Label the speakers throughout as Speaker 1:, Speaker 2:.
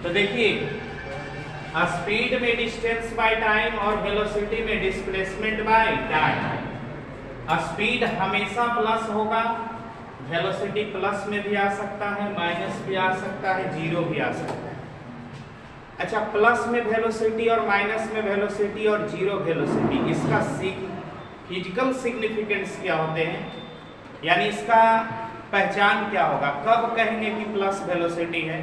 Speaker 1: तो देखिए, स्पीड में डिस्टेंस बाय टाइम और वेलोसिटी में डिस्प्लेसमेंट बाय टाइम। स्पीड हमेशा प्लस होगा, वेलोसिटी प्लस में भी आ सकता है, माइनस भी आ सकता है, जीरो भी आ सकता है। अच्छा, प्लस में वेलोसिटी और माइनस में वेलोसिटी और जीरो वेलोसिटी, इसका फिजिकल सिग्निफिकेंस क्या होते हैं, यानी इसका पहचान क्या होगा? कब कहेंगे कि प्लस वेलोसिटी है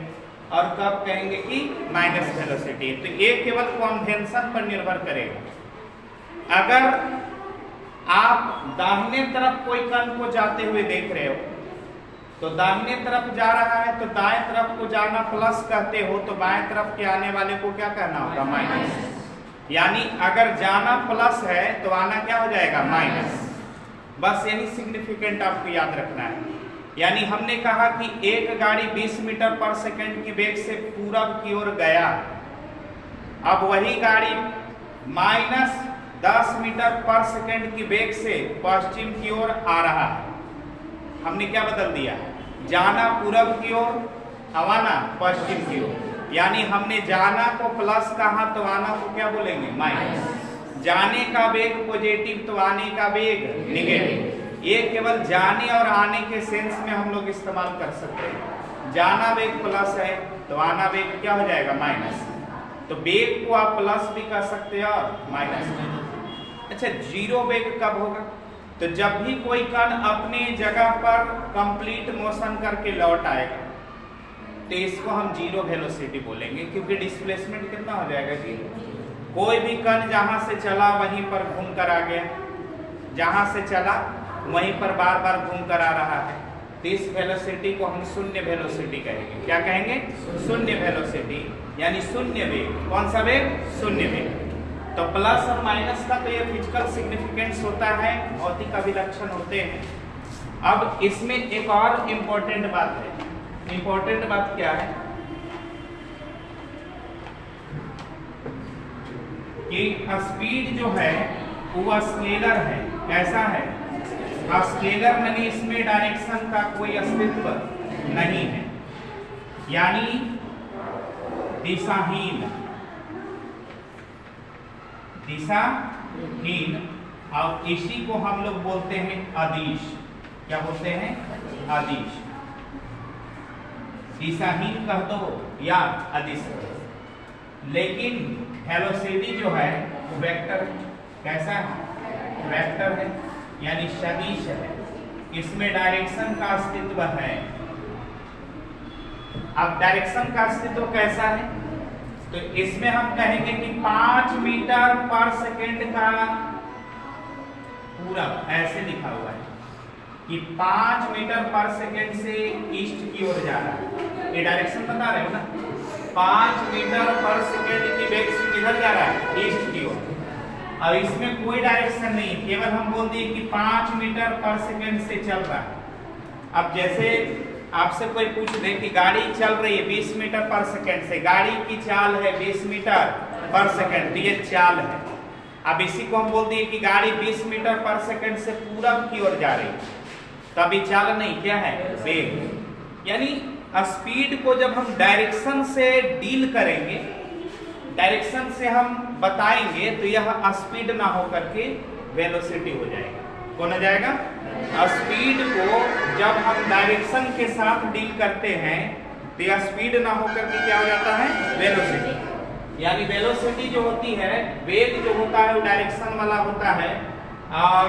Speaker 1: और कब कहेंगे कि माइनस वेलोसिटी है? तो ये केवल कन्वेंशन पर निर्भर करेगा। अगर आप दाहिने तरफ कोई कण को जाते हुए देख रहे हो, तो दाहिने तरफ जा रहा है तो दाएं तरफ को जाना प्लस कहते हो, तो बाएं तरफ के आने वाले को क्या कहना होगा? माइनस। यानी अगर जाना प्लस है तो आना क्या हो जाएगा? माइनस। बस यही सिग्निफिकेंट आपको याद रखना है। यानी हमने कहा कि एक गाड़ी 20 मीटर पर सेकंड की वेग से पूरब की ओर गया, अब वही गाड़ी माइनस 10 मीटर पर सेकंड की वेग से पश्चिम की ओर आ रहा है। हमने क्या बदल दिया? जाना पूरब की ओर, आना पश्चिम की ओर। यानी हमने जाना को प्लस कहा तो आना को क्या बोलेंगे? माइनस। जाने का वेग पॉजिटिव तो आने का वेग नेगेटिव। ये केवल जाने और आने के सेंस में हम लोग इस्तेमाल कर सकते हैं। जाना वेग प्लस है तो आना वेग क्या हो जाएगा? माइनस। तो वेग को आप प्लस भी कर सकते हैं और माइनस भी। अच्छा, जीरो वेग कब होगा? तो जब भी कोई कण अपने जगह पर कंप्लीट मोशन करके लौट आएगा, तो इसको हम जीरो वेलोसिटी बोलेंगे, क्योंकि डिस्प्लेसमेंट कितना हो जाएगा? जीरो। कोई भी कण जहां से चला वहीं पर घूम कर आ गया, जहां से चला वहीं पर बार बार घूम कर आ रहा है, तो इस वेलोसिटी को हम शून्य वेलोसिटी कहेंगे। क्या कहेंगे? शून्य वेलोसिटी, यानी शून्य वेग। कौन सा वेग? शून्य वेग। तो प्लस और माइनस का तो ये फिजिकल सिग्निफिकेंस होता है, भौतिक अभिलक्षण होते हैं। अब इसमें एक और इम्पोर्टेंट बात है। इम्पोर्टेंट बात क्या है कि स्पीड जो है वो स्केलर है। कैसा है? स्केलर यानी इसमें डायरेक्शन का कोई अस्तित्व नहीं है, यानी दिशाहीन। दिशाहीन, और इसी को हम लोग बोलते हैं अदिश। क्या बोलते हैं? अदिश। दिशाहीन कह दो या अदिश। लेकिन वेलोसिटी जो है वो वेक्टर। कैसा है? वेक्टर है, यानी सदिश है। इसमें डायरेक्शन का अस्तित्व है। अब डायरेक्शन का अस्तित्व कैसा है? तो इसमें हम कहेंगे कि 5 मीटर पर सेकेंड का पूरा ऐसे लिखा हुआ है कि 5 मीटर पर सेकेंड से ईस्ट की ओर जा रहा है। ये डायरेक्शन बता रहे हो ना? 5 मीटर पर सेकेंड की वेग से किधर जा रहा है? ईस्ट की ओर। अब इसमें कोई डायरेक्शन नहीं, केवल हम बोल दिए कि 5 मीटर पर सेकेंड से चल रहा है। अब जैसे आपसे कोई पूछ दे कि गाड़ी चल रही है 20 मीटर पर सेकेंड से, गाड़ी की चाल है 20 मीटर पर सेकेंड, तो ये चाल है। अब इसी को हम बोल दिए कि गाड़ी 20 मीटर पर सेकेंड से पूरब की ओर जा रही है, तो अभी चाल नहीं, क्या है? वेग। यानी स्पीड को जब हम डायरेक्शन से डील करेंगे, डायरेक्शन से हम बताएंगे, तो यह स्पीड ना होकर के वेलोसिटी हो जाएगा। कौन हो जाएगा? स्पीड को जब हम डायरेक्शन के साथ डील करते हैं तो यह स्पीड ना होकर के क्या हो जाता है? वेलोसिटी। यानी वेलोसिटी जो होती है, वेग जो होता है वो डायरेक्शन वाला होता है, और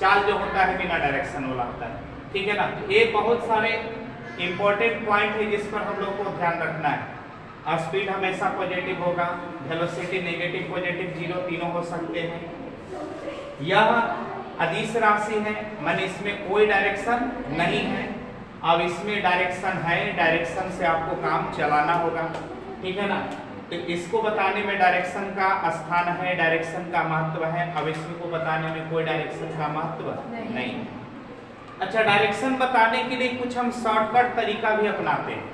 Speaker 1: चाल जो होता है बिना डायरेक्शन वाला होता है। ठीक है ना? ये बहुत सारे इंपॉर्टेंट पॉइंट है जिस पर हम लोग को ध्यान रखना है। स्पीड हमेशा पॉजिटिव होगा, वेलोसिटी नेगेटिव, पॉजिटिव, जीरो तीनों हो सकते हैं। यह अदिश राशि है, माने इसमें कोई डायरेक्शन नहीं है। अब इसमें डायरेक्शन है, डायरेक्शन से आपको काम चलाना होगा। ठीक है ना? तो इसको बताने में डायरेक्शन का स्थान है, डायरेक्शन का महत्व है। अब इसको बताने में कोई डायरेक्शन का महत्व नहीं। अच्छा, डायरेक्शन बताने के लिए कुछ हम शॉर्टकट तरीका भी अपनाते हैं।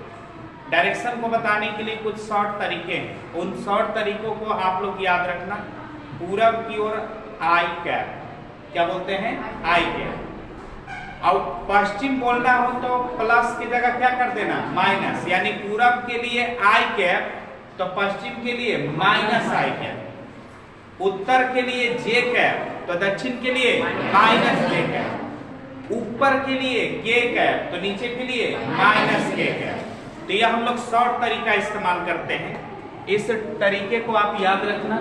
Speaker 1: डायरेक्शन को बताने के लिए कुछ शॉर्ट तरीके हैं, उन शॉर्ट तरीकों को आप लोग याद रखना। पूरब की ओर आई कैप, क्या बोलते हैं? आई कैप। और पश्चिम बोलना हो तो प्लस की जगह क्या कर देना, माइनस, यानी पूरब के लिए आई कैप तो पश्चिम के लिए माइनस आई कैप, उत्तर के लिए जे कैप तो दक्षिण के लिए माइनस जे कैप, ऊपर के लिए के कैप तो नीचे के लिए माइनस के कैप। तो यह हम लोग शॉर्ट तरीका इस्तेमाल करते हैं। इस तरीके को आप याद रखना,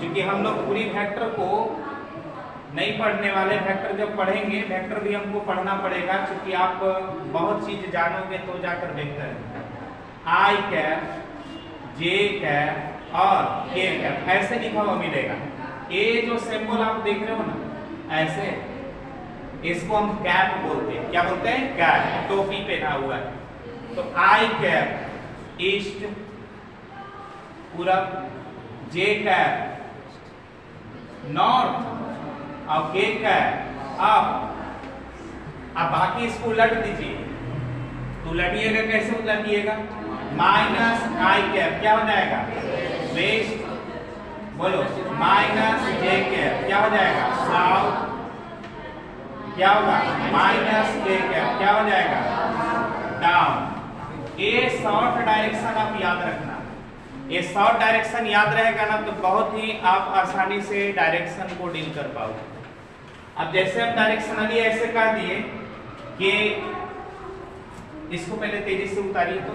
Speaker 1: क्योंकि हम लोग पूरी वेक्टर को नहीं पढ़ने वाले, वेक्टर जब पढ़ेंगे वेक्टर भी हमको पढ़ना पड़ेगा, क्योंकि आप बहुत चीज जानोगे तो जाकर बेहतर है। आई कैप, जे कैप और के कैप ऐसे लिखा हुआ मिलेगा। ये जो सिंबल आप देख रहे हो ना ऐसे, इसको हम कैप बोलते हैं। क्या बोलते हैं? कैप, टोपी पहना हुआ है। तो आई कैप ईस्ट पूरब, जे कैप नॉर्थ और के कैप अप। अब बाकी इसको उलट दीजिए, तो उलटिएगा कैसे उलटिएगा? माइनस आई कैप क्या हो जाएगा? वेस्ट। बोलो, माइनस जे कैप क्या हो जाएगा? साउथ। क्या होगा? माइनस के कैप क्या हो जाएगा? डाउन। ये शॉर्ट डायरेक्शन आप याद रखना। ये शॉर्ट डायरेक्शन याद रहेगा ना तो बहुत ही आप आसानी से डायरेक्शन को डील कर पाओगे। अब जैसे हम डायरेक्शनली ऐसे कह दिए कि इसको पहले तेजी से उतारिए, तो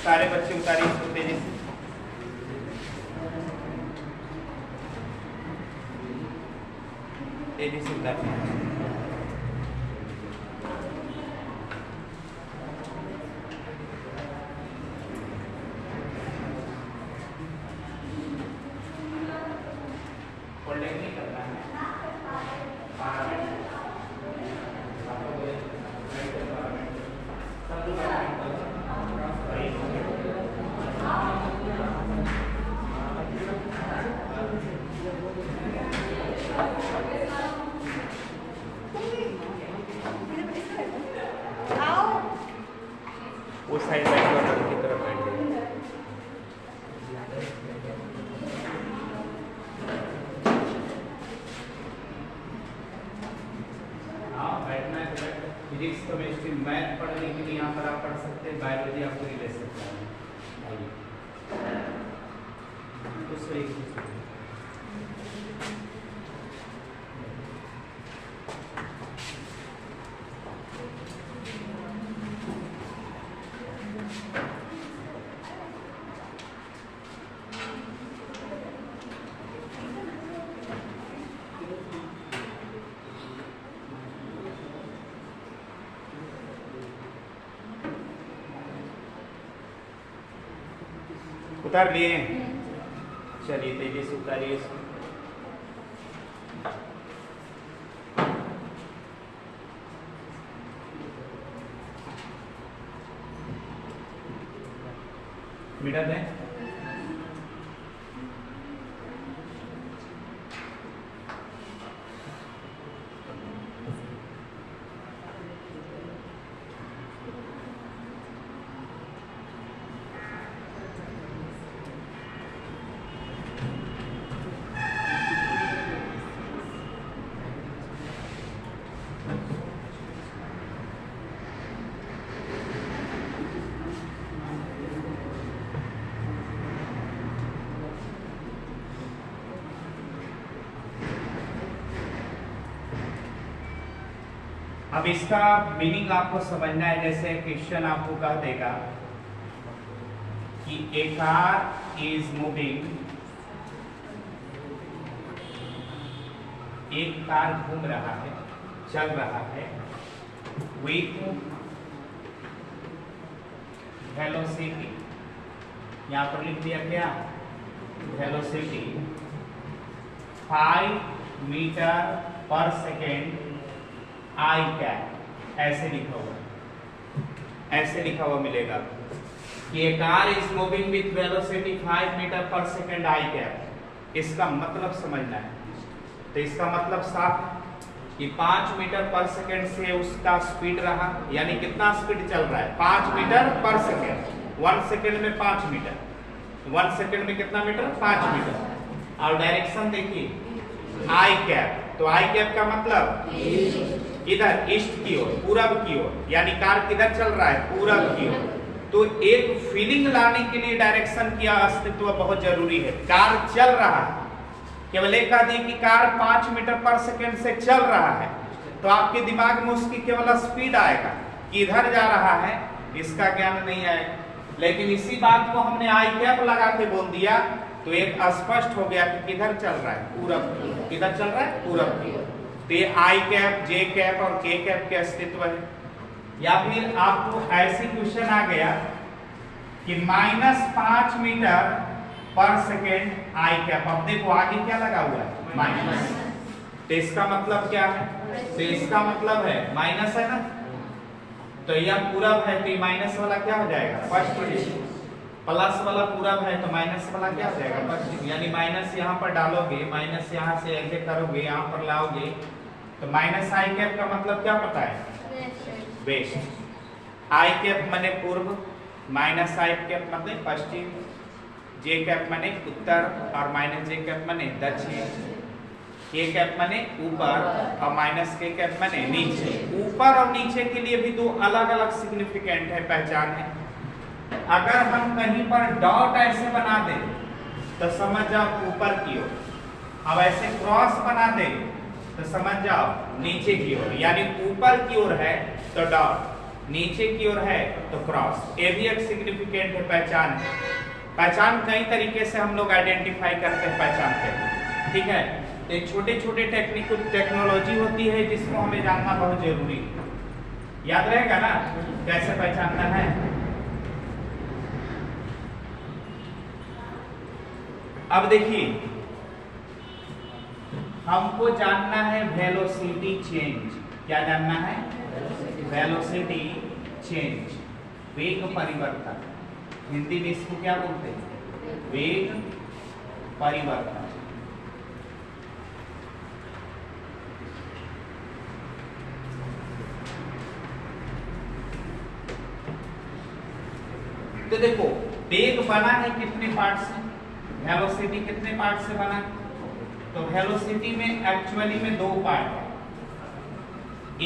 Speaker 1: सारे बच्चे उतारिए इसको तेजी से। तेजी से उतारिए। उस साइड की तरफ बैठिए। हाँ, बैठना है तो बैठो। फिजिक्स, केमिस्ट्री, मैथ पढ़ने के लिए यहाँ पर आप पढ़ सकते हैं, बायोलॉजी आपको नहीं ले सकते हैं। उतार लिए? चलिए तेजी से उतारिए इसको। मिटा दें। अब इसका मीनिंग आपको समझना है। जैसे क्वेश्चन आपको कह देगा कि ए कार इज मूविंग, एक कार घूम रहा है, चल रहा है, विथ वेलोसिटी, यहां पर लिख दिया क्या? Velocity 5 metre per second i cap, ऐसे लिखा हुआ, ऐसे लिखा हुआ मिलेगा कि a car is moving with velocity 5 metre per second i cap. इसका मतलब समझना है। तो इसका मतलब साफ है कि 5 मीटर पर सेकेंड से उसका स्पीड रहा, यानी कितना स्पीड चल रहा है? 5 मीटर पर सेकेंड। 1 सेकेंड में 5 मीटर, 1 सेकेंड में कितना मीटर? 5 मीटर। और डायरेक्शन देखिए आई कैप, तो आई कैप का मतलब इधर ईस्ट की ओर, पूरब की ओर, यानी कार किधर चल रहा है, पूरब की ओर। तो एक फीलिंग लाने के लिए डायरेक्शन की अस्तित्व बहुत जरूरी है। कार चल रहा है, केवल एक कह दी कि कार 5 मीटर पर सेकंड से चल रहा है, तो आपके दिमाग में उसकी केवल स्पीड आएगा कि इधर जा रहा है, इसका ज्ञान नहीं आएगा। लेकिन इसी बात को हमने आई कैप लगा के बोल दिया तो एक स्पष्ट हो गया कि किधर चल रहा है, पूरब की ओर। किधर चल रहा है, पूरब की ओर। तो ये आई कैप, जे कैप और के कैप के अस्तित्व है। या फिर आपको ऐसी क्वेश्चन आ गया कि -5 metre per second i cap. अब देखो आगे क्या लगा हुआ है, माइनस। तो इसका मतलब क्या है, तो इसका मतलब है माइनस है ना, तो यह पूरब है तो माइनस वाला क्या हो जाएगा, पश्चिम। प्लस वाला पूरब है तो माइनस वाला क्या हो जाएगा, पश्चिम। यानी माइनस यहाँ पर डालोगे, माइनस यहाँ से ऐसे करोगे, यहाँ पर लाओगे, तो माइनस आई कैप का मतलब क्या पता है, वेस्ट। आई कैप माने पूर्व, माइनस आई कैप माने पश्चिम, जे कैप माने उत्तर और माइनस जे कैप माने दक्षिण, के कैप माने ऊपर और माइनस के कैप माने नीचे। ऊपर और नीचे के लिए भी दो अलग अलग सिग्निफिकेंट है, पहचान है। अगर हम कहीं पर डॉट ऐसे बना दें तो समझ जाओ ऊपर की ओर, अब ऐसे क्रॉस बना दें तो समझ जाओ नीचे की ओर। यानी ऊपर की ओर है तो डॉट, नीचे की ओर है तो क्रॉस। ये भी एक सिग्निफिकेंट है, पहचान है। पहचान कई तरीके से हम लोग आइडेंटिफाई करते हैं, पहचानते हैं, ठीक है। तो छोटे छोटे टेक्नोलॉजी होती है जिसको हमें जानना बहुत जरूरी है। याद रहेगा ना कैसे पहचानना है। अब देखिए हमको जानना है वेलोसिटी चेंज। क्या जानना है, वेलोसिटी चेंज, वेग परिवर्तन। हिंदी में इसको क्या बोलते हैं, वेग परिवर्तन। तो देखो वेग बना है कितने पार्ट से, वेलोसिटी कितने पार्ट से बना, तो वेलोसिटी में एक्चुअली में दो पार्ट है।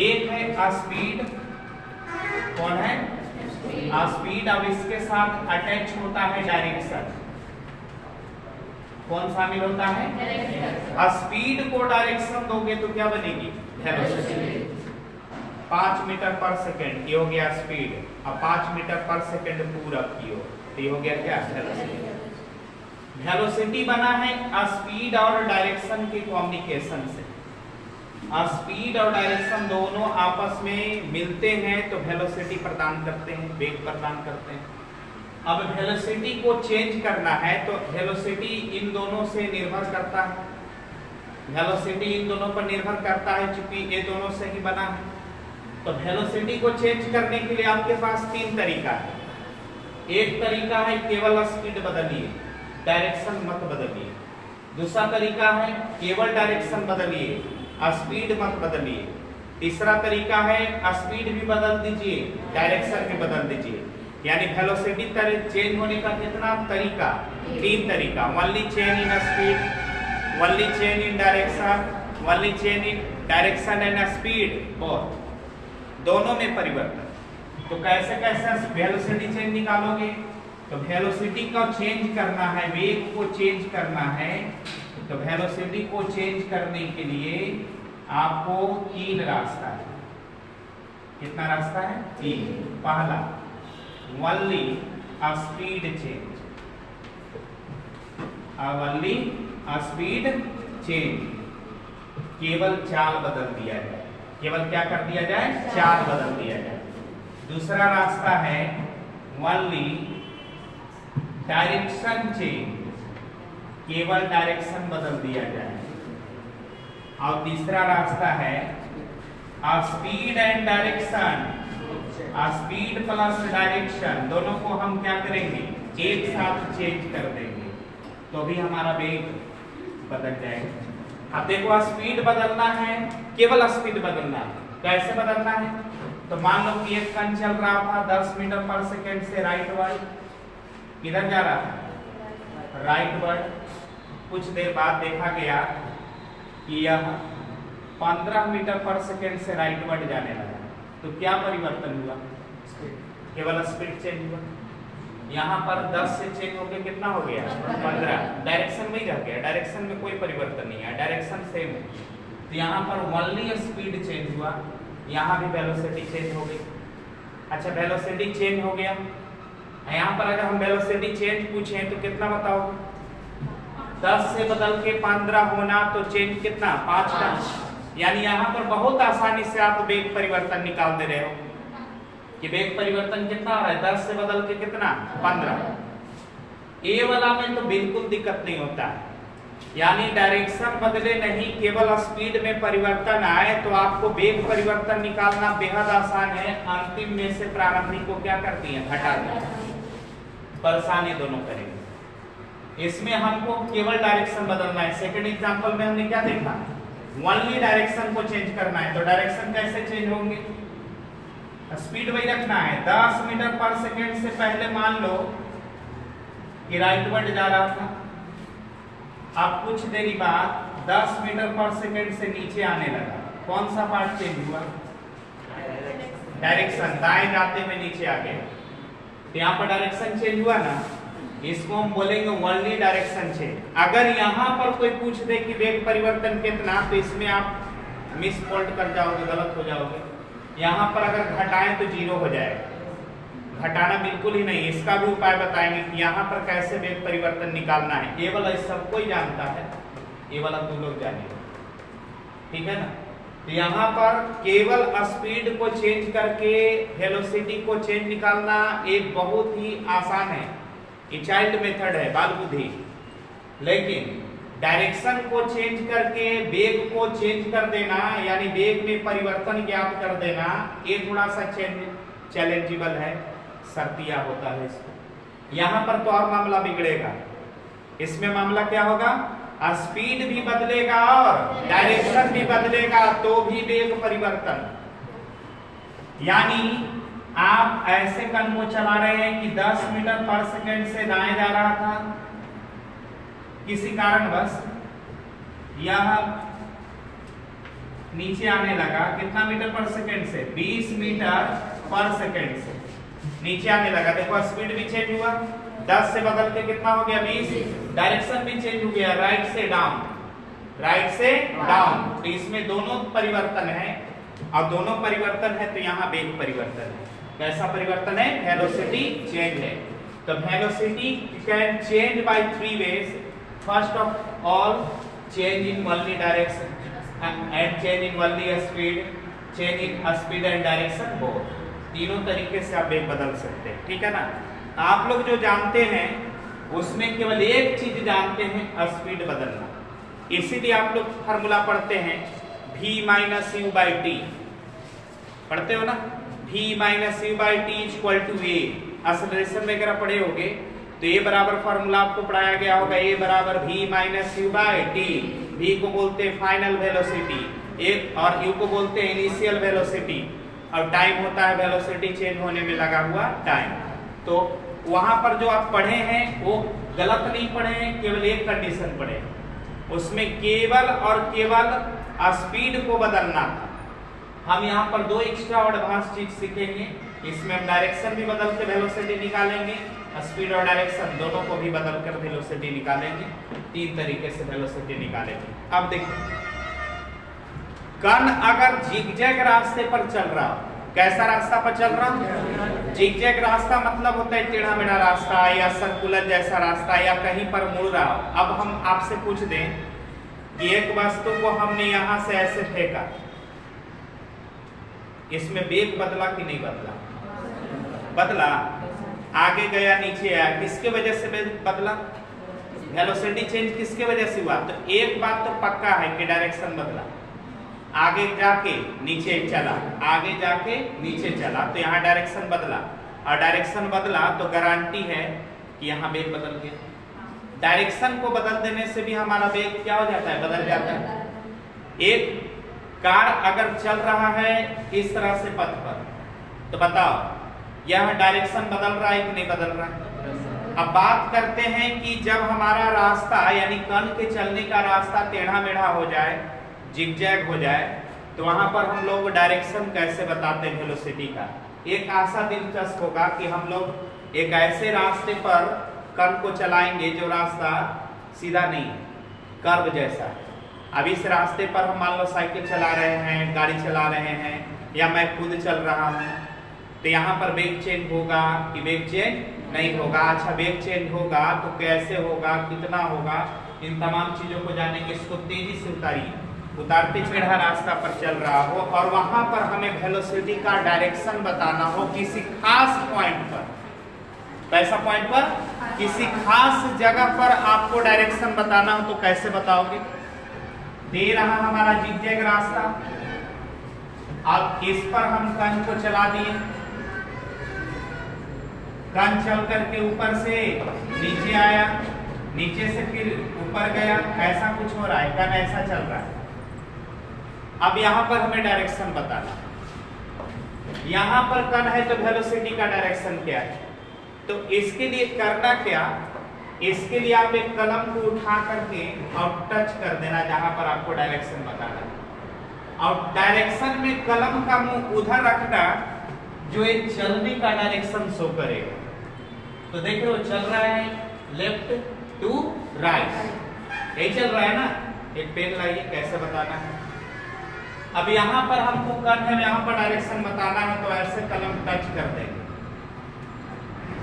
Speaker 1: एक है स्पीड, कौन है, स्पीड। अब इसके साथ अटैच होता है डायरेक्शन। कौन शामिल होता है, स्पीड को डायरेक्शन दोगे तो क्या बनेगी, वेलोसिटी। 5 मीटर पर सेकेंड ये हो गया स्पीड, अब 5 मीटर पर सेकेंड पूरब की ओर, तो ये हो गया क्या, वेलोसिटी। वेलोसिटी बना है स्पीड और डायरेक्शन के कॉम्बिनेशन से। स्पीड और डायरेक्शन दोनों आपस में मिलते हैं तो वेलोसिटी प्रदान करते हैं, वेग प्रदान करते हैं। अब वेलोसिटी को चेंज करना है तो वेलोसिटी इन दोनों से निर्भर करता है, वेलोसिटी इन दोनों पर निर्भर करता है चूंकि ये दोनों से ही बना है। तो वेलोसिटी को चेंज करने के लिए आपके पास 3 तरीका है। एक तरीका है केवल स्पीड बदलिए, डायरेक्शन मत बदलिए। दूसरा तरीका है केवल डायरेक्शन बदलिए, स्पीड मत बदलिए। तीसरा तरीका है स्पीड भी बदल दीजिए, डायरेक्शन भी बदल दीजिए। यानी वेलोसिटी चेंज होने का कितना तरीका, 3 तरीका। Only change in speed, only change in direction, only change in direction and speed, both दोनों में परिवर्तन। तो कैसे कैसे वेलोसिटी चेंज निकालोगे, तो वेलोसिटी को चेंज करना है, वेग को चेंज करना है। तो वेलोसिटी को चेंज करने के लिए आपको 3 रास्ता है। कितना रास्ता है, 3। पहला only speed change, only speed change, केवल चाल बदल दिया जाए, केवल क्या कर दिया जाए, चाल बदल दिया जाए। दूसरा रास्ता है ओनली डायरेक्शन चेंज, केवल डायरेक्शन बदल दिया जाए। और तीसरा रास्ता है speed and direction, speed plus direction दोनों को हम क्या करेंगे, एक साथ चेंज कर देंगे तो भी हमारा वेग बदल जाएगा। अब देखो स्पीड बदलना है, केवल स्पीड बदलना है। कैसे बदलना है, तो मान लो कि एक कण चल रहा था 10 मीटर पर सेकेंड से राइट वर्ड, किधर जा रहा था, राइट वर्ड। कुछ देर बाद देखा गया कि यह 15 मीटर पर सेकेंड से राइटवर्ड जाने लगा, तो क्या परिवर्तन हुआ? केवल स्पीड चेंज हुआ। यहाँ पर 10 से चेंज होके कितना हो गया? 15। डायरेक्शन वही रह गया, डायरेक्शन में कोई परिवर्तन नहीं है, डायरेक्शन सेम है। तो यहाँ पर ओनली स्पीड चेंज हुआ, यहाँ भी वेलोसिटी चेंज हो गई। अच्छा, वेलोसिटी चेंज हो गया। यहाँ पर अगर हम वेलोसिटी चेंज पूछें तो कितना बताओ? 10 से बदल के 15 होना, तो चेंज कितना? 5 का। यानी यहाँ पर बहुत आसानी से आप वेग परिवर्तन निकाल दे रहे हो कि वेग परिवर्तन कितना हो रहा है? 10 से बदल के कितना? 15। ए वाला में तो बिल्कुल दिक्कत नहीं होता है, यानी डायरेक्शन बदले नहीं, केवल स्पीड में परिवर्तन आए तो आपको वेग परिवर्तन निकालना बेहद आसान है। अंतिम में से प्रारंभिक को क्या करती है? हटा दी। परेशानी दोनों करेंगे। इसमें हमको केवल डायरेक्शन बदलना है। सेकंड एग्जांपल में हमने क्या देखा? ओनली डायरेक्शन को चेंज करना है। तो डायरेक्शन कैसे चेंज होंगे? स्पीड वही रखना है। 10 मीटर पर सेकेंड से पहले मान लो कि राइटवर्ड जा रहा था, अब कुछ देरी बाद 10 मीटर पर सेकेंड से नीचे आने लगा, कौन सा पार्ट चेंज हुआ? डायरेक्शन। दाएं जाते हुए नीचे आ गया, तो यहाँ पर डायरेक्शन चेंज हुआ ना, इसको हम बोलेंगे ओनली डायरेक्शन चेंज। अगर यहाँ पर कोई पूछ दे कि वेग परिवर्तन कितना, तो इसमें आप मिस फॉल्ट कर जाओगे, गलत हो जाओगे। यहाँ पर अगर घटाएं तो 0 हो जाएगा, घटाना बिल्कुल ही नहीं। इसका भी उपाय बताएंगे कि यहाँ पर कैसे वेग परिवर्तन निकालना है। ये वाला सबको ही जानता है, ये वाला तुम लोग जानिए, ठीक है ना। तो यहाँ पर केवल स्पीड को चेंज करके वेलोसिटी को चेंज निकालना एक बहुत ही आसान है, ये चाइल्ड मेथड है, बाल बुद्धि। लेकिन डायरेक्शन को चेंज करके वेग को चेंज कर देना, यानी वेग में परिवर्तन ज्ञात कर देना, ये थोड़ा सा चैलेंजेबल है, शर्तिया होता है इसको। यहाँ पर तो और मामला बिगड़ेगा। इसमें मामला क्या होगा? स्पीड भी बदलेगा और डायरेक्शन भी बदलेगा, तो भी वेग परिवर्तन। यानी आप ऐसे कण को चला रहे हैं कि 10 मीटर पर सेकेंड से दाएं जा रहा था, किसी कारणवश यह नीचे आने लगा, कितना मीटर पर सेकेंड से? 20 मीटर पर सेकेंड से नीचे आने लगा। देखो स्पीड भी चेंज हुआ, 10 से बदल के कितना हो गया? 20। डायरेक्शन भी चेंज हो गया, राइट से डाउन, राइट से डाउन। तो इसमें दोनों परिवर्तन है, और दोनों परिवर्तन है तो यहाँ वेग परिवर्तन है। कैसा परिवर्तन है? वेलोसिटी चेंज है। तो velocity can change bye 3 ways। First of all, change in only direction and change in only speed, change in speed and direction both. तीनों तरीके से आप वेग बदल सकते हैं, ठीक है ना। आप लोग जो जानते हैं उसमें केवल एक चीज जानते हैं, स्पीड बदलना। इसीलिए आप लोग फार्मूला पढ़ते हैं v minus u by t, पढ़ते हो ना, v minus u by t equal to a. Acceleration वगैरह पढ़े होगे तो ए बराबर फार्मूला आपको पढ़ाया गया होगा, ए बराबर v minus u by T. v को बोलते हैं फाइनल वेलोसिटी, एक और u को बोलते हैं इनिशियल वेलोसिटी, और टाइम होता है वेलोसिटी चेंज होने में लगा हुआ टाइम। तो वहां पर जो आप पढ़े हैं वो गलत नहीं पढ़े हैं, केवल एक कंडीशन पढ़े, उसमें केवल और केवल स्पीड को बदलना था। हम यहाँ पर 2 एक्स्ट्रा और एडवांस चीज सीखेंगे। इसमें हम डायरेक्शन भी बदल के वेलोसिटी निकालेंगे, स्पीड और डायरेक्शन दोनों को भी बदल कर वेलोसिटी निकालेंगे। 3 तरीके से वेलोसिटी निकालेंगे। अब देखिए, कण अगर जिगजैग रास्ते पर चल रहा हो, कैसा रास्ता पर चल रहा? जिगजैग रास्ता मतलब होता है टेढ़ा मेढ़ा रास्ता या सर्कुलर जैसा रास्ता, या कहीं पर मुड़ रहा हो। अब हम आपसे पूछ दें कि एक वस्तु को हमने यहां से ऐसे फेंका, इसमें वेग बदला कि नहीं बदला? बदला। आगे गया, नीचे आया, किसके वजह से बदला? वेलोसिटी चेंज किसके वजह से हुआ? तो एक बात तो पक्का है कि डायरेक्शन बदला, आगे जाके नीचे चला, आगे जाके नीचे चला, तो यहाँ डायरेक्शन बदला, और डायरेक्शन बदला तो गारंटी है कि यहाँ वेग बदल गया। डायरेक्शन को बदल देने से भी हमारा वेग क्या हो जाता है? बदल जाता है। एक कार अगर चल रहा है इस तरह से पथ पर, तो बताओ यह डायरेक्शन बदल रहा है कि नहीं बदल रहा है? अब बात करते हैं कि जब हमारा रास्ता यानी कण के चलने का रास्ता टेढ़ा मेढ़ा हो जाए, जिगजैग हो जाए तो वहां पर हम लोग डायरेक्शन कैसे बताते हैं वेलोसिटी का। एक आशा दिलचस्प होगा कि हम लोग एक ऐसे रास्ते पर कण को चलाएंगे जो रास्ता सीधा नहीं है, कर्व जैसा है। अब इस रास्ते पर हम मान लो साइकिल चला रहे हैं, गाड़ी चला रहे हैं, या मैं खुद चल रहा हूं, तो यहाँ पर वेग चेंज होगा कि वेग चेंज नहीं होगा। अच्छा, वेग चेंज होगा तो कैसे होगा, कितना होगा, इन तमाम चीजों को जानेंगे। इसको तेजी से उतारिए, उतारते चढ़ा रास्ता पर चल रहा हो और वहां पर हमें वेलोसिटी का डायरेक्शन बताना हो किसी खास पॉइंट पर। कैसा पॉइंट पर? किसी खास जगह पर आपको डायरेक्शन बताना हो तो कैसे बताओगे? दे रहा हमारा जिगजैग रास्ता, अब इस पर हम कण को चला दिए, कण चल करके ऊपर से नीचे आया, नीचे से फिर ऊपर गया, ऐसा कुछ हो रहा है, कण ऐसा चल रहा है। अब यहां पर हमें डायरेक्शन बताना, यहां पर कण है तो वेलोसिटी का डायरेक्शन क्या है। तो इसके लिए करना क्या, इसके लिए आप एक कलम को उठा करके और टच कर देना जहां पर आपको डायरेक्शन बताना है, और डायरेक्शन में कलम का मुंह उधर रखना जो एक चलने का डायरेक्शन शो करेगा। तो देखो वो चल रहा है लेफ्ट टू राइट, यही चल रहा है ना। एक पेन लाइए, कैसे बताना है। अब यहाँ पर हमको कण है, यहाँ पर डायरेक्शन बताना है, तो ऐसे कलम टच कर देंगे।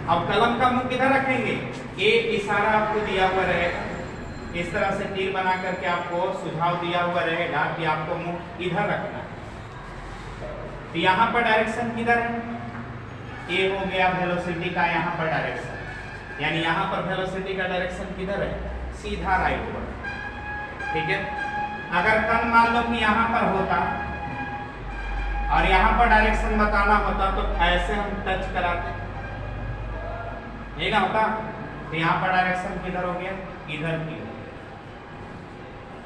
Speaker 1: अब कलम का मुंह किधर रखेंगे, ये इशारा आपको दिया हुआ रहेगा, इस तरह से तीर बना करके आपको सुझाव दिया हुआ रहेगा कि आपको मुंह इधर रखना है। तो यहाँ पर डायरेक्शन किधर है, ये हो गया वेलोसिटी का यहाँ पर डायरेक्शन, यानी यहाँ पर वेलोसिटी का डायरेक्शन किधर है, सीधा राइट पर। ठीक है, अगर कण मान लो कि यहाँ पर होता और यहाँ पर डायरेक्शन बताना होता तो ऐसे हम टच कराते, ये ना होता। तो यहाँ पर डायरेक्शन किधर हो गया, इधर की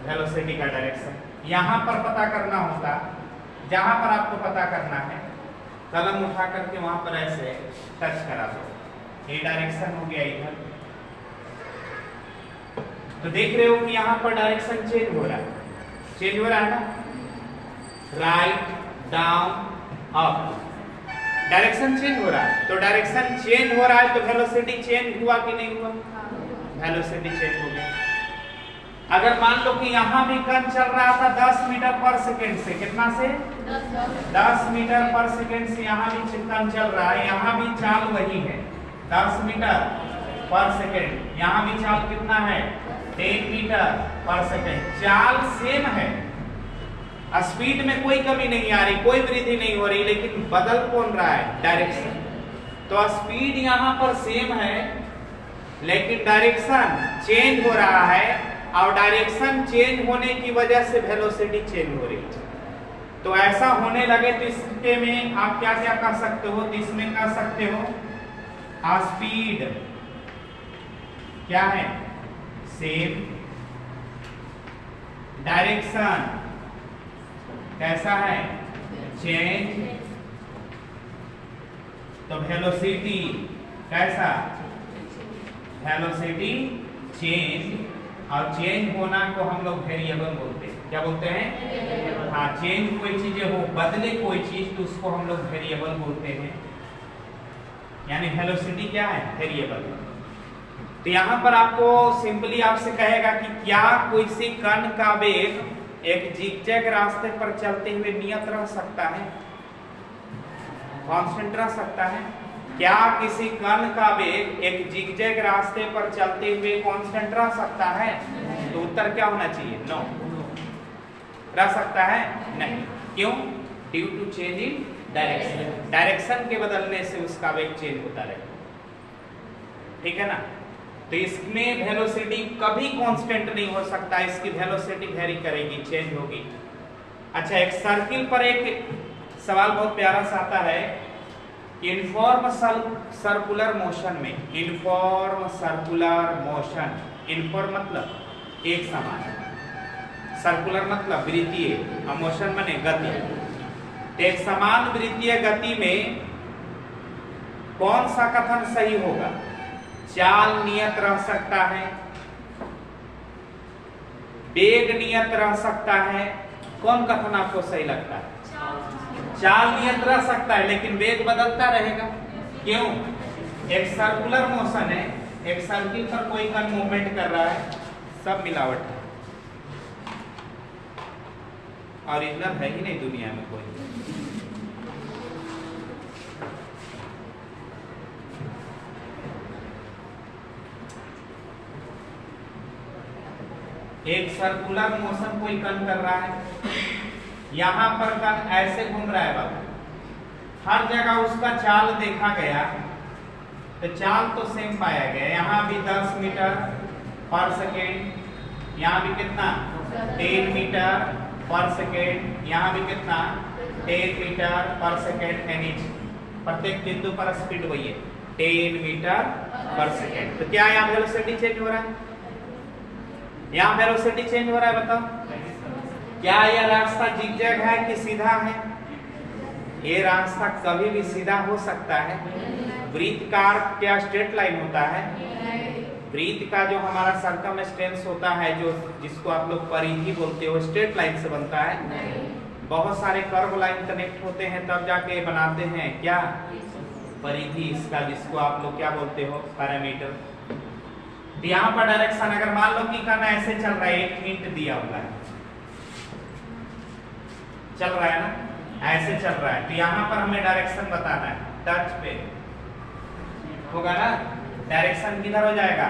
Speaker 1: वेलोसिटी का डायरेक्शन। यहाँ पर पता करना होता, जहां पर आपको पता करना है, कलम उठा करके वहां पर ऐसे टच करा दो, ये डायरेक्शन हो गया इधर। तो देख रहे हो कि यहाँ पर डायरेक्शन चेंज हो रहा है, चेंज हो रहा है ना, write down up, direction change हो रहा है। तो डायरेक्शन चेंज हो रहा है तो वेलोसिटी चेंज हुआ कि नहीं हुआ, वेलोसिटी चेंज हो गया। अगर मान लो कि यहाँ भी कण चल रहा था 10 मीटर पर सेकेंड से, कितना से 10 मीटर पर सेकेंड से यहाँ भी कण चल रहा है, यहाँ भी चाल वही है 10 मीटर पर सेकेंड, यहाँ भी चाल कितना है 10 मीटर पर सेकेंड, चाल सेम है, स्पीड में कोई कमी नहीं आ रही, कोई वृद्धि नहीं हो रही, लेकिन बदल कौन रहा है, डायरेक्शन। तो स्पीड यहाँ पर सेम है लेकिन डायरेक्शन चेंज हो रहा है, और डायरेक्शन चेंज होने की वजह से वेलोसिटी चेंज हो रही है। तो ऐसा होने लगे तो इसके में आप क्या क्या कर सकते हो, तो इसमें कर सकते हो स्पीड क्या है सेम, डायरेक्शन कैसा है चेंज, तो वेलोसिटी कैसा, वेलोसिटी चेंज, और चेंज होना को हम लोग वेरिएबल बोलते हैं, क्या बोलते हैं, हाँ, चेंज कोई चीजें हो, बदले कोई चीज, तो उसको हम लोग वेरिएबल बोलते हैं, यानी वेलोसिटी क्या है वेरिएबल। तो यहाँ पर आपको सिंपली आपसे कहेगा कि क्या कोई सी कण का वेग एक जिगजैग रास्ते पर चलते हुए नियत रह सकता है, कांस्टेंट रह सकता है। क्या किसी कण का वेग एक जिगजैग रास्ते पर चलते हुए कांस्टेंट रह सकता है, तो उत्तर क्या होना चाहिए, नो, रह सकता है नहीं। क्यों, due to change in direction, direction के बदलने से उसका वेग चेंज होता रहेगा। ठीक है ना। तो इसमें वेलोसिटी कभी कांस्टेंट नहीं हो सकता, इसकी वेलोसिटी वेरी करेगी, चेंज होगी। अच्छा, एक सर्किल पर एक सवाल बहुत प्यारा सा आता है, यूनिफॉर्म सर्कुलर मोशन में, यूनिफॉर्म सर्कुलर मोशन, यूनिफॉर्म मतलब एक समान, सर्कुलर मतलब वृत्तीय, और मोशन माने गति। एक समान वृत्तीय गति में कौन सा कथन सही होगा, चाल नियत रह सकता है, वेग नियत रह सकता है, कौन कथन आपको सही लगता है? चाल नियत रह सकता है लेकिन वेग बदलता रहेगा। क्यों? एक सर्कुलर मोशन है, एक सर्किल पर कोई कण मूवमेंट कर रहा है, सब मिलावट है, ओरिजिनल है ही नहीं दुनिया में कोई। एक सर्कुलर मोशन कोई कण कर रहा है, यहां पर कण ऐसे घूम रहा है बाबू, हर जगह उसका चाल देखा गया तो चाल तो सेम पाया गया। यहाँ भी 10 मीटर पर सेकेंड, यहाँ भी कितना 10 मीटर पर सेकेंड, यहाँ भी कितना 10 metre per second an inch, प्रत्येक बिंदु पर स्पीड वही है 10 मीटर पर सेकेंड। तो क्या यहाँ वेलोसिटी चेंज हो रहा है? यहाँ वेलोसिटी चेंज हो रहा है, बताओ। क्या यह रास्ता जिगजैग है कि सीधा है? ये रास्ता कभी भी सीधा हो सकता है। वृत्तकार क्या स्ट्रेट लाइन होता है? वृत्त का जो हमारा सर्कमस्टेंस होता है, जो जिसको आप लोग परिधि बोलते हो, स्ट्रेट लाइन से बनता है। बहुत सारे कर्व लाइन कनेक्ट होते हैं तब जाके बनाते हैं क्या? परिधि इसका, जिसको आप लोग क्या बोलते हो? पैरामीटर। तो यहाँ पर डायरेक्शन अगर मान लो कि कण ऐसे चल रहा है, एक हिंट दिया हुआ है, चल रहा है ना, ऐसे चल रहा है, तो यहाँ पर हमें डायरेक्शन बताना है। टच पे होगा ना, डायरेक्शन किधर हो जाएगा?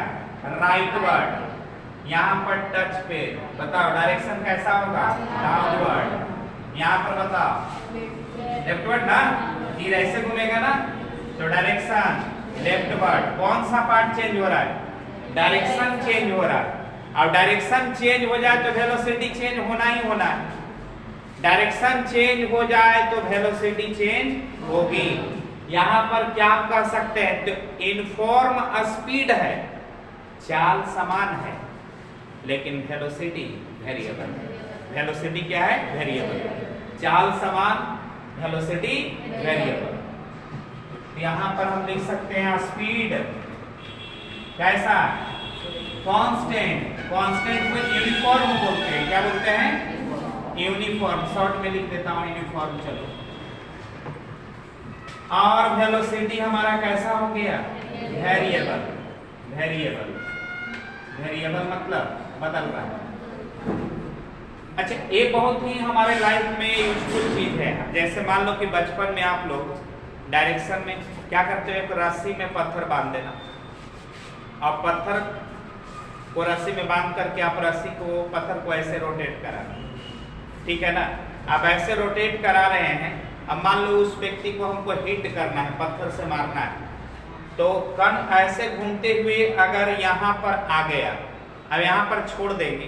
Speaker 1: राइटवर्ड। यहाँ पर टच पे बताओ डायरेक्शन कैसा होगा? डाउनवर्ड। यहाँ पर बताओ लेफ्टवर्ड ना, तीर ऐसे घूमेगा ना, तो डायरेक्शन लेफ्टवर्ड। कौन सा पार्ट चेंज हो रहा है? डायरेक्शन चेंज हो रहा है। और डायरेक्शन चेंज हो जाए तो वेलोसिटी चेंज होना ही होना है। डायरेक्शन चेंज हो जाए तो वेलोसिटी चेंज होगी। यहाँ पर क्या आप कह सकते हैं? तो यूनिफॉर्म स्पीड है, चाल समान है, लेकिन वेलोसिटी वेरिएबल। वेलोसिटी क्या है? वेरिएबल। चाल समान, वेलोसिटी वेरिएबल। यहाँ पर हम लिख सकते हैं स्पीड कैसा? कांस्टेंट। कांस्टेंट को यूनिफॉर्म बोलते हैं। क्या बोलते हैं? यूनिफॉर्म। शॉर्ट में लिख देता हूं यूनिफॉर्म। चलो, और वेलोसिटी हमारा कैसा हो गया? वेरिएबल। वेरिएबल, वेरिएबल मतलब बदल रहा है। अच्छा, ये बहुत ही हमारे लाइफ में यूजफुल चीज है। जैसे मान लो कि बचपन में आप लोग डायरेक्शन में क्या करते हो? एक रस्सी में पत्थर बांध देना, और पत्थर को रस्सी में बांध करके आप रस्सी को, पत्थर को ऐसे रोटेट करा, ठीक है ना। आप ऐसे रोटेट करा रहे हैं। अब मान लो उस व्यक्ति को हमको हिट करना है, पत्थर से मारना है, तो कण ऐसे घूमते हुए अगर यहाँ पर आ गया, अब यहाँ पर छोड़ देंगे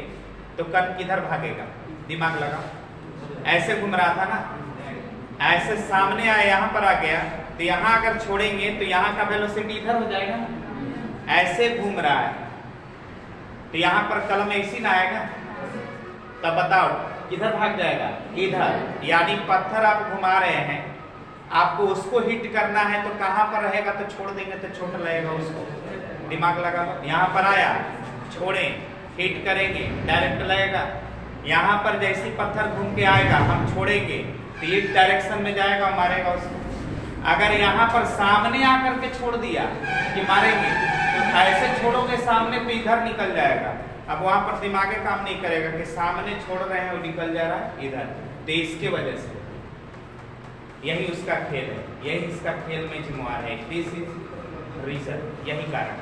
Speaker 1: तो कण किधर भागेगा? दिमाग लगाओ। ऐसे घूम रहा था ना, ऐसे सामने आया, यहाँ पर आ गया, तो यहाँ अगर छोड़ेंगे तो यहाँ का वेलोसिटी इधर हो जाएगा ना। ऐसे घूम रहा है तो यहाँ पर कलम ऐसी ना आएगा, तब बताओ किधर भाग जाएगा? इधर। यानी पत्थर आप घुमा रहे हैं, आपको उसको हिट करना है तो कहाँ पर रहेगा? तो छोड़ देंगे तो छोटा लगेगा उसको। दिमाग लगा लो। यहाँ पर आया, छोड़े, हिट करेंगे, डायरेक्ट लगेगा। यहाँ पर जैसे पत्थर घूम के आएगा, हम छोड़ेंगे तो एक डायरेक्शन में जाएगा, मारेगा उसको। अगर यहाँ पर सामने आकर के छोड़ दिया कि मारेंगे, तो ऐसे छोड़ोगे सामने तो इधर निकल जाएगा। अब वहां पर दिमाग काम नहीं करेगा कि सामने छोड़ रहे हैं और निकल जा रहा है इधर। तो इसके वजह से यही उसका खेल है, यही इसका खेल में जुमवार है। दिस इज रीजन, यही कारण।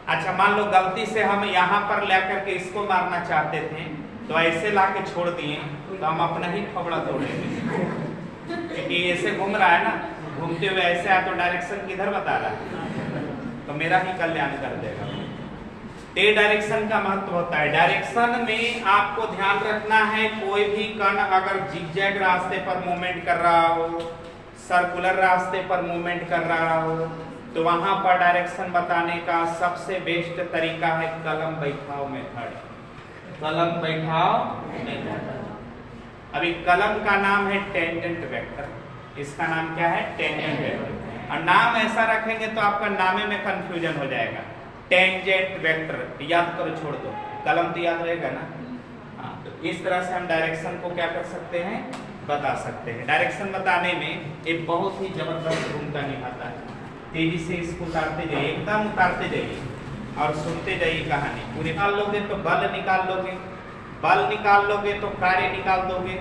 Speaker 1: अच्छा, मान लो गलती से हम यहाँ पर लेकर के इसको मारना चाहते थे, तो ऐसे ला के छोड़ दिए तो हम अपना ही थोबड़ा तोड़ेंगे, क्योंकि ऐसे घूम रहा है ना, घूमते हुए ऐसे आया तो डायरेक्शन किधर बता रहा है, तो मेरा ही कल्याण कर देगा। ते डायरेक्शन का महत्व होता है। डायरेक्शन में आपको ध्यान रखना है, कोई भी कण अगर जिगजैग रास्ते पर मूवमेंट कर रहा हो, सर्कुलर रास्ते पर मूवमेंट कर रहा हो, तो वहां पर डायरेक्शन बताने का सबसे बेस्ट तरीका है कलम बैठाओ मेथड। कलम बैठाओ मेथड। अभी कलम का नाम है टेंजेंट वेक्टर। इसका नाम क्या है? Tangent vector. और नाम ऐसा रखेंगे तो आपका नामे में कंफ्यूजन हो जाएगा। टेंजेंट वेक्टर याद करो, छोड़ दो, कलम तो याद रहेगा ना। हाँ, तो इस तरह से हम डायरेक्शन को क्या कर सकते हैं, बता सकते हैं। डायरेक्शन बताने में एक बहुत ही जबरदस्त भूमिका निभाता है। तेजी से इसको उतारते जाइए, एकदम उतारते जाइए और सुनते जाइए कहानी। पूरी निकाल लोगे तो बल निकाल लोगे, बल निकाल लोगे तो कार्य निकाल दोगे,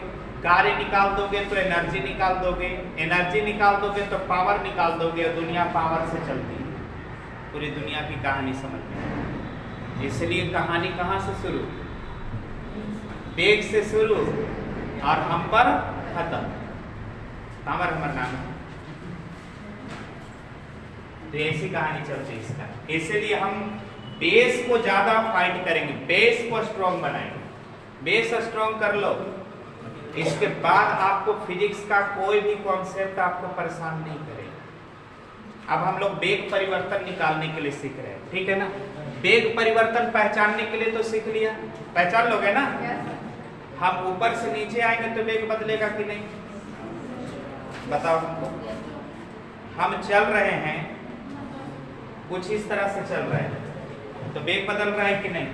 Speaker 1: कार्य निकाल दोगे तो एनर्जी निकाल दोगे, एनर्जी निकाल दोगे तो पावर निकाल दोगे, और दुनिया पावर से चलती है। पूरी दुनिया की कहानी समझ में। इसलिए कहानी कहाँ से शुरू, वेग से शुरू और हम पर खत्म। पावर हमारा नाम है, तो ऐसी कहानी चलती है इसका। इसलिए हम बेस को ज्यादा फाइट करेंगे, बेस को स्ट्रॉन्ग बनाएंगे। बेस स्ट्रॉन्ग कर लो, इसके बाद आपको फिजिक्स का कोई भी कॉन्सेप्ट आपको परेशान नहीं करेगा। अब हम लोग वेग परिवर्तन निकालने के लिए सीख रहे हैं, ठीक है ना। वेग परिवर्तन पहचानने के लिए तो सीख लिया, पहचान लोगे ना। हम ऊपर से नीचे आएंगे तो वेग बदलेगा कि नहीं, बताओ हमको। हम चल रहे हैं, कुछ इस तरह से चल रहे हैं, तो वेग बदल रहा है कि नहीं,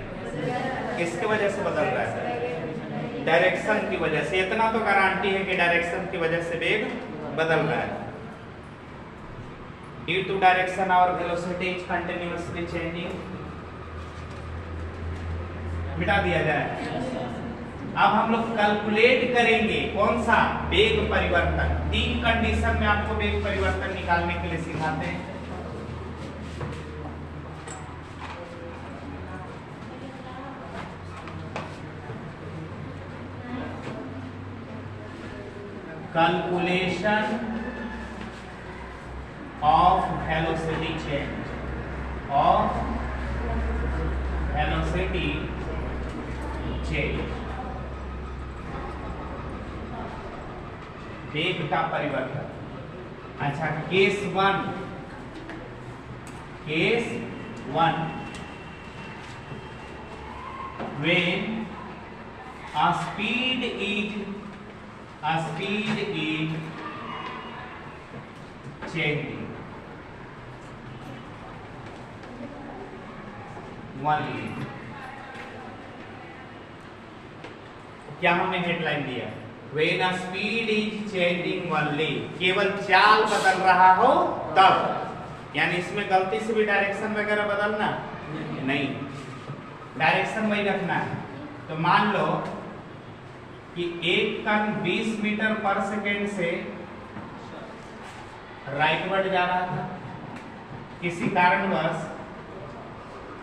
Speaker 1: किसकी वजह से बदल रहा है, डायरेक्शन की वजह से। इतना तो गारंटी है कि डायरेक्शन की वजह से वेग बदल रहा है। ड्यू टू डायरेक्शन और वेलोसिटी इज कंटिन्यूअसली चेंजिंग, मिटा दिया जाए। अब हम लोग कैलकुलेट करेंगे कौन सा, वेग परिवर्तन। 3 कंडीशन में आपको वेग परिवर्तन निकालने के लिए सिखाते हैं। Calculation of velocity change, of velocity change, वेग का परिवर्तन। अच्छा, case 1, case 1 when a speed is changing only, क्या हमने हेडलाइन दिया, when a speed is changing only, केवल चाल बदल रहा हो तब। यानी इसमें गलती से भी डायरेक्शन वगैरह बदलना नहीं, डायरेक्शन वही रखना है। तो मान लो कि एक कण 20 मीटर पर सेकेंड से राइटवर्ड जा रहा था, किसी कारणवश,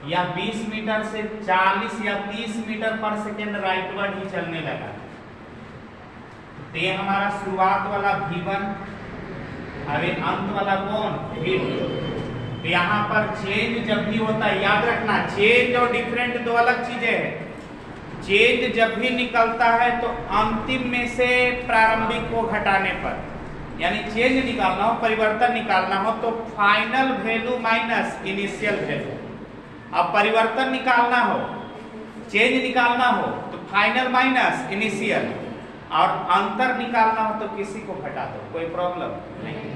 Speaker 1: या 20 मीटर से 40 या 30 मीटर पर सेकेंड राइटवर्ड ही चलने लगा। तो ये हमारा शुरुआत वाला V1, अरे अंत वाला कौन, V2। तो यहाँ पर चेंज जब भी होता है, याद रखना, चेंज और डिफरेंट दो अलग चीजें हैं। चेंज जब भी निकलता है तो अंतिम में से प्रारंभिक को घटाने पर, यानी चेंज निकालना हो, परिवर्तन निकालना हो, तो final value minus initial value. अब परिवर्तन निकालना हो, चेंज निकालना हो, तो फाइनल माइनस इनिशियल, और अंतर निकालना हो तो किसी को घटा दो, कोई प्रॉब्लम नहीं।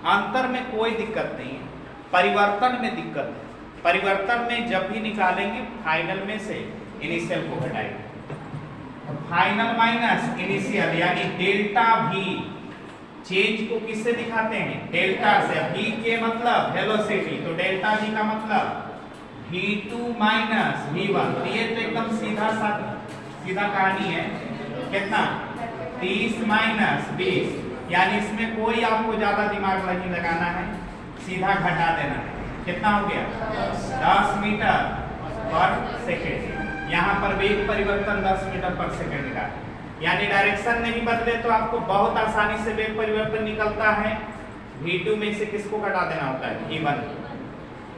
Speaker 1: अंतर में कोई दिक्कत नहीं है, परिवर्तन में दिक्कत है। परिवर्तन में जब भी निकालेंगे फाइनल में से इनिशियल को घटाएंगे। फाइनल माइनस इनिशियल यानी डेल्टा V, चेंज को किससे दिखाते हैं, डेल्टा से। V के मतलब वेलोसिटी, तो डेल्टा V का मतलब V2 माइनस V1। ये तो एकदम सीधा कहानी है। कितना, 30 माइनस 20, यानी इसमें कोई आपको ज्यादा दिमाग नहीं लगाना है, सीधा घटा देना है। कितना हो गया, 10 मीटर पर सेकेंड। यहाँ पर वेग परिवर्तन 10 मीटर पर सेकेंड का, यानी डायरेक्शन नहीं बदले तो आपको बहुत आसानी से वेग परिवर्तन निकलता है। V2 में से किसको घटा देना होता है, V1।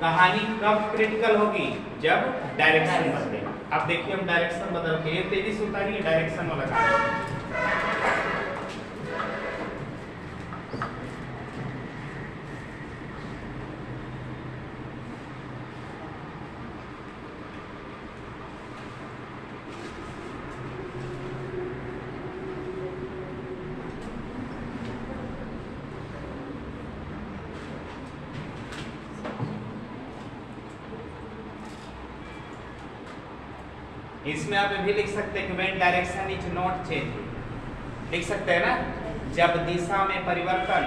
Speaker 1: कहानी कब क्रिटिकल होगी, जब डायरेक्शन बदले। अब देखिए हम डायरेक्शन बदल के, ये तेजी से उतारिए डायरेक्शन वाला काम। इसमें आप भी लिख सकते हैं कि when direction is not change, लिख सकते हैं ना, जब दिशा में परिवर्तन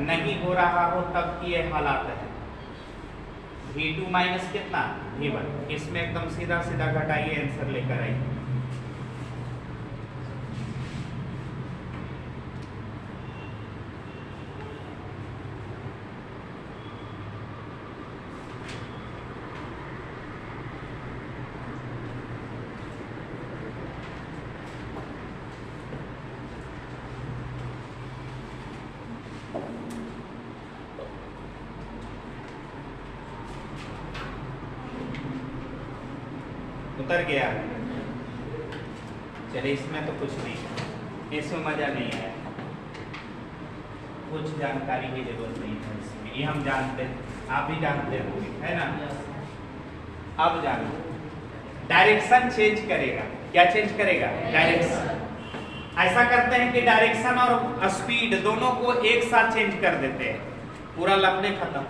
Speaker 1: नहीं हो रहा हो तब की ये हालात है। V2 माइनस कितना V1, इसमें एकदम सीधा सीधा घटाइए, आंसर लेकर आइए। उतर गया, चलिए इसमें तो कुछ नहीं, इसमें मजा नहीं है, कुछ जानकारी की जरूरत नहीं है इसमें, ये हम जानते हैं, आप भी जानते होंगे, है ना। अब जानो, डायरेक्शन चेंज करेगा, क्या चेंज करेगा, डायरेक्शन। ऐसा करते हैं कि डायरेक्शन और स्पीड दोनों को एक साथ चेंज कर देते हैं, पूरा लफड़े खत्म,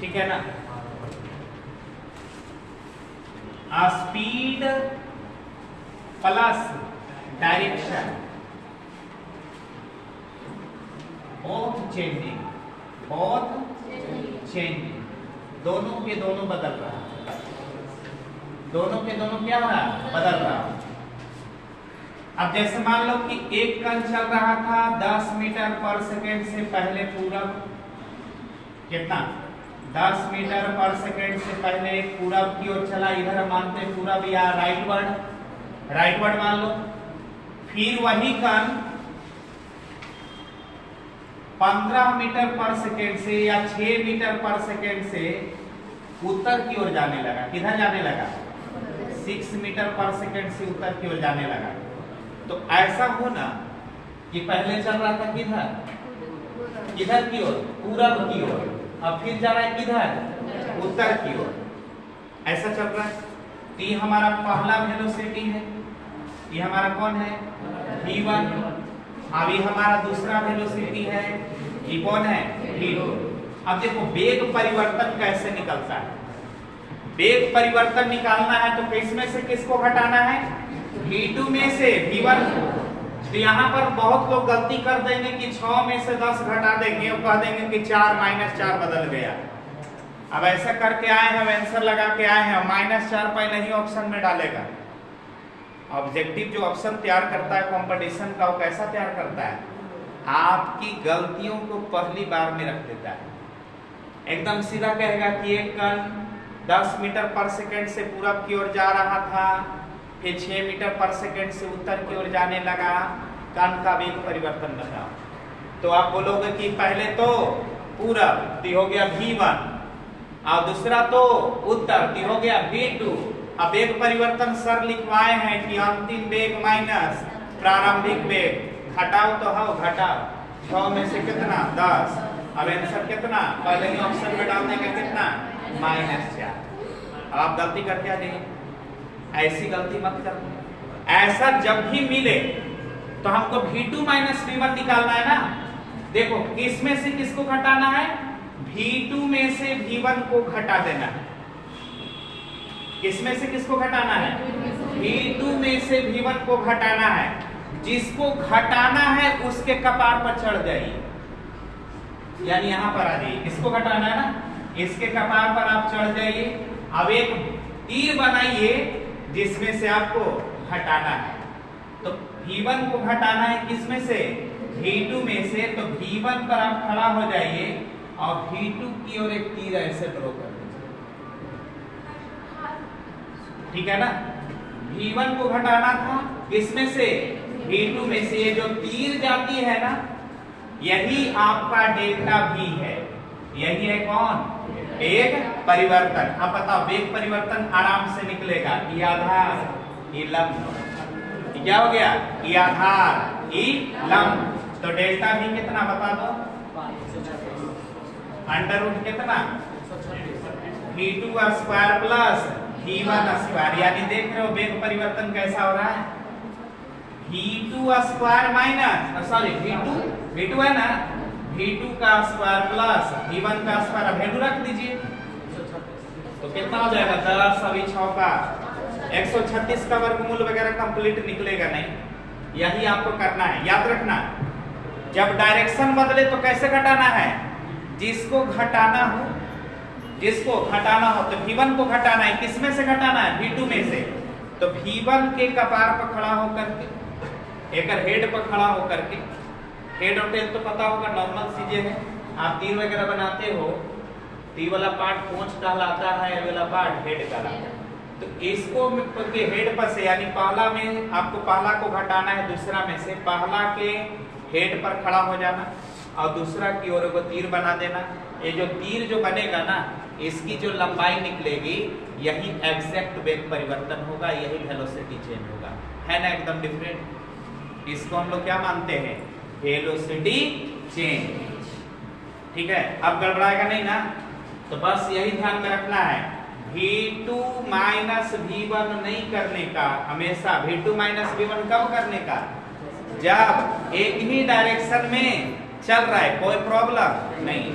Speaker 1: ठीक है ना। Speed plus direction both changing, दोनों के दोनों बदल रहा, दोनों के दोनों क्या हो रहा, बदल रहा। अब जैसे मान लो कि एक कण चल रहा था 10 मीटर पर सेकेंड से पहले, पूरब कितना, 10 मीटर पर सेकेंड से पहले पूरब की ओर चला, इधर मानते पूरब या राइटवर्ड मान लो। फिर वही कण 15 मीटर पर सेकेंड से या 6 मीटर पर सेकेंड से उत्तर की ओर जाने लगा, किधर जाने लगा, 6 मीटर पर सेकेंड से उत्तर की ओर जाने लगा। तो ऐसा हो ना कि पहले चल रहा था किधर की ओर, पूरब की ओर, अब फिर जा रहा है किधर, उत्तर की ओर, ऐसा चल रहा है। तो ये हमारा पहला वेलोसिटी है, ये हमारा कौन है, v1। अब ये हमारा दूसरा वेलोसिटी है, ये कौन है, v2। अब देखो वेग परिवर्तन कैसे निकलता है, वेग परिवर्तन निकालना है तो किसमें से किसको घटाना है, v2 में से v1। तो यहाँ पर बहुत लोग गलती कर देंगे कि 6 में से 10 घटा देंगे और कह देंगे कि 4 - 4 बदल गया। अब ऐसा करके आए हैं, आंसर लगा के आए हैं, -4 पहले ही ऑप्शन में डालेगा। ऑब्जेक्टिव जो ऑप्शन तैयार करता है कंपटीशन का, वो कैसा तैयार करता है, आपकी गलतियों को पहली बार में रख देता है। एकदम सीधा कहेगा कि एक कण 10 मीटर पर सेकेंड से पूरब की ओर जा रहा था, फिर 6 मीटर पर सेकेंड से उत्तर की ओर जाने लगा, कण का वेग परिवर्तन बताओ। तो आप बोलोगे कि पहले तो पूरब, तो हो गया v1, और दूसरा तो उत्तर, तो हो गया v2। अब वेग परिवर्तन सर लिखवाए हैं कि अंतिम वेग माइनस प्रारंभिक वेग, घटाओ तो हो, घटाओ 6 में से कितना, 10। अब आंसर कितना, पहले ही ऑप्शन में डाल देंगे कितना, -4। अब आप गलती करके आ जाइए, ऐसी गलती मत करना। ऐसा जब भी मिले तो हमको v2 - v1 निकालना है ना। देखो किसमें से किसको घटाना है, v2 में से v1 को घटा देना है। किसमें से किसको घटाना है, v2 में से v1 को घटाना है। जिसको घटाना है उसके कपार पर चढ़ जाइए, यानी यहां पर आ जाइए, किसको घटाना है ना, इसके कपार पर आप चढ़ जाइए। अब एक तीर बनाइए जिसमें से आपको घटाना है। तो v1 को घटाना है किसमें से, v2 में से। तो v1 पर आप खड़ा हो जाइए और v2 की ओर एक तीर ऐसे ड्रॉ कर दीजिए, ठीक है ना। v1 को घटाना था किसमें से, v2 में से। ये जो तीर जाती है ना, यही आपका डेल्टा v है, यही है कौन, वेग परिवर्तन। अब बताओ वेग परिवर्तन आराम से निकलेगा, ई आधार ई लंब, क्या हो गया, ई आधार ई लंब। तो डेल्टा v कितना बता दो, √ कितना, v2 square plus v1 square. यानी देख रहे हो वेग परिवर्तन कैसा हो रहा है, v2 square minus, sorry v2 है ना, v2 का स्क्वायर प्लस v1 का स्क्वायर। वैल्यू रख दीजिए तो कितना हो जाएगा, 10 अभी 6 का 136 का वर्गमूल वगैरह कंप्लीट निकलेगा नहीं, यही आपको करना है। याद रखना, जब डायरेक्शन बदले तो कैसे घटाना है, जिसको घटाना हो तो V1 को घटाना है, किसमें से घटाना है, V2 में से। तो V1 के कपार पर खड़ा होकर के, एक हेड पर खड़ा होकर के, हेड और टेल तो पता होगा नॉर्मल चीजें हैं, आप तीर वगैरह बनाते हो, ती वाला पार्ट पूंछ कहलाता है, ये वाला पार्ट हेड कहलाता है। तो इसको के हेड पर से, यानी पहला में आपको पहला को घटाना है दूसरा में से, पहला के हेड पर खड़ा हो जाना और दूसरा की ओर को तीर बना देना। ये जो तीर जो बनेगा ना, इसकी जो लंबाई निकलेगी, यही एग्जैक्ट वेग परिवर्तन होगा, यही वेलोसिटी चेंज होगा, है ना, एकदम डिफरेंट। इसको हम लोग क्या मानते हैं, वेलोसिटी चेंज। ठीक है, अब गड़बड़ाएगा नहीं ना, तो बस यही ध्यान में रखना है, V2 माइनस V1 नहीं करने का, हमेशा V2 माइनस V1 कब करने का, जब एक ही डायरेक्शन में चल रहा है, कोई प्रॉब्लम नहीं।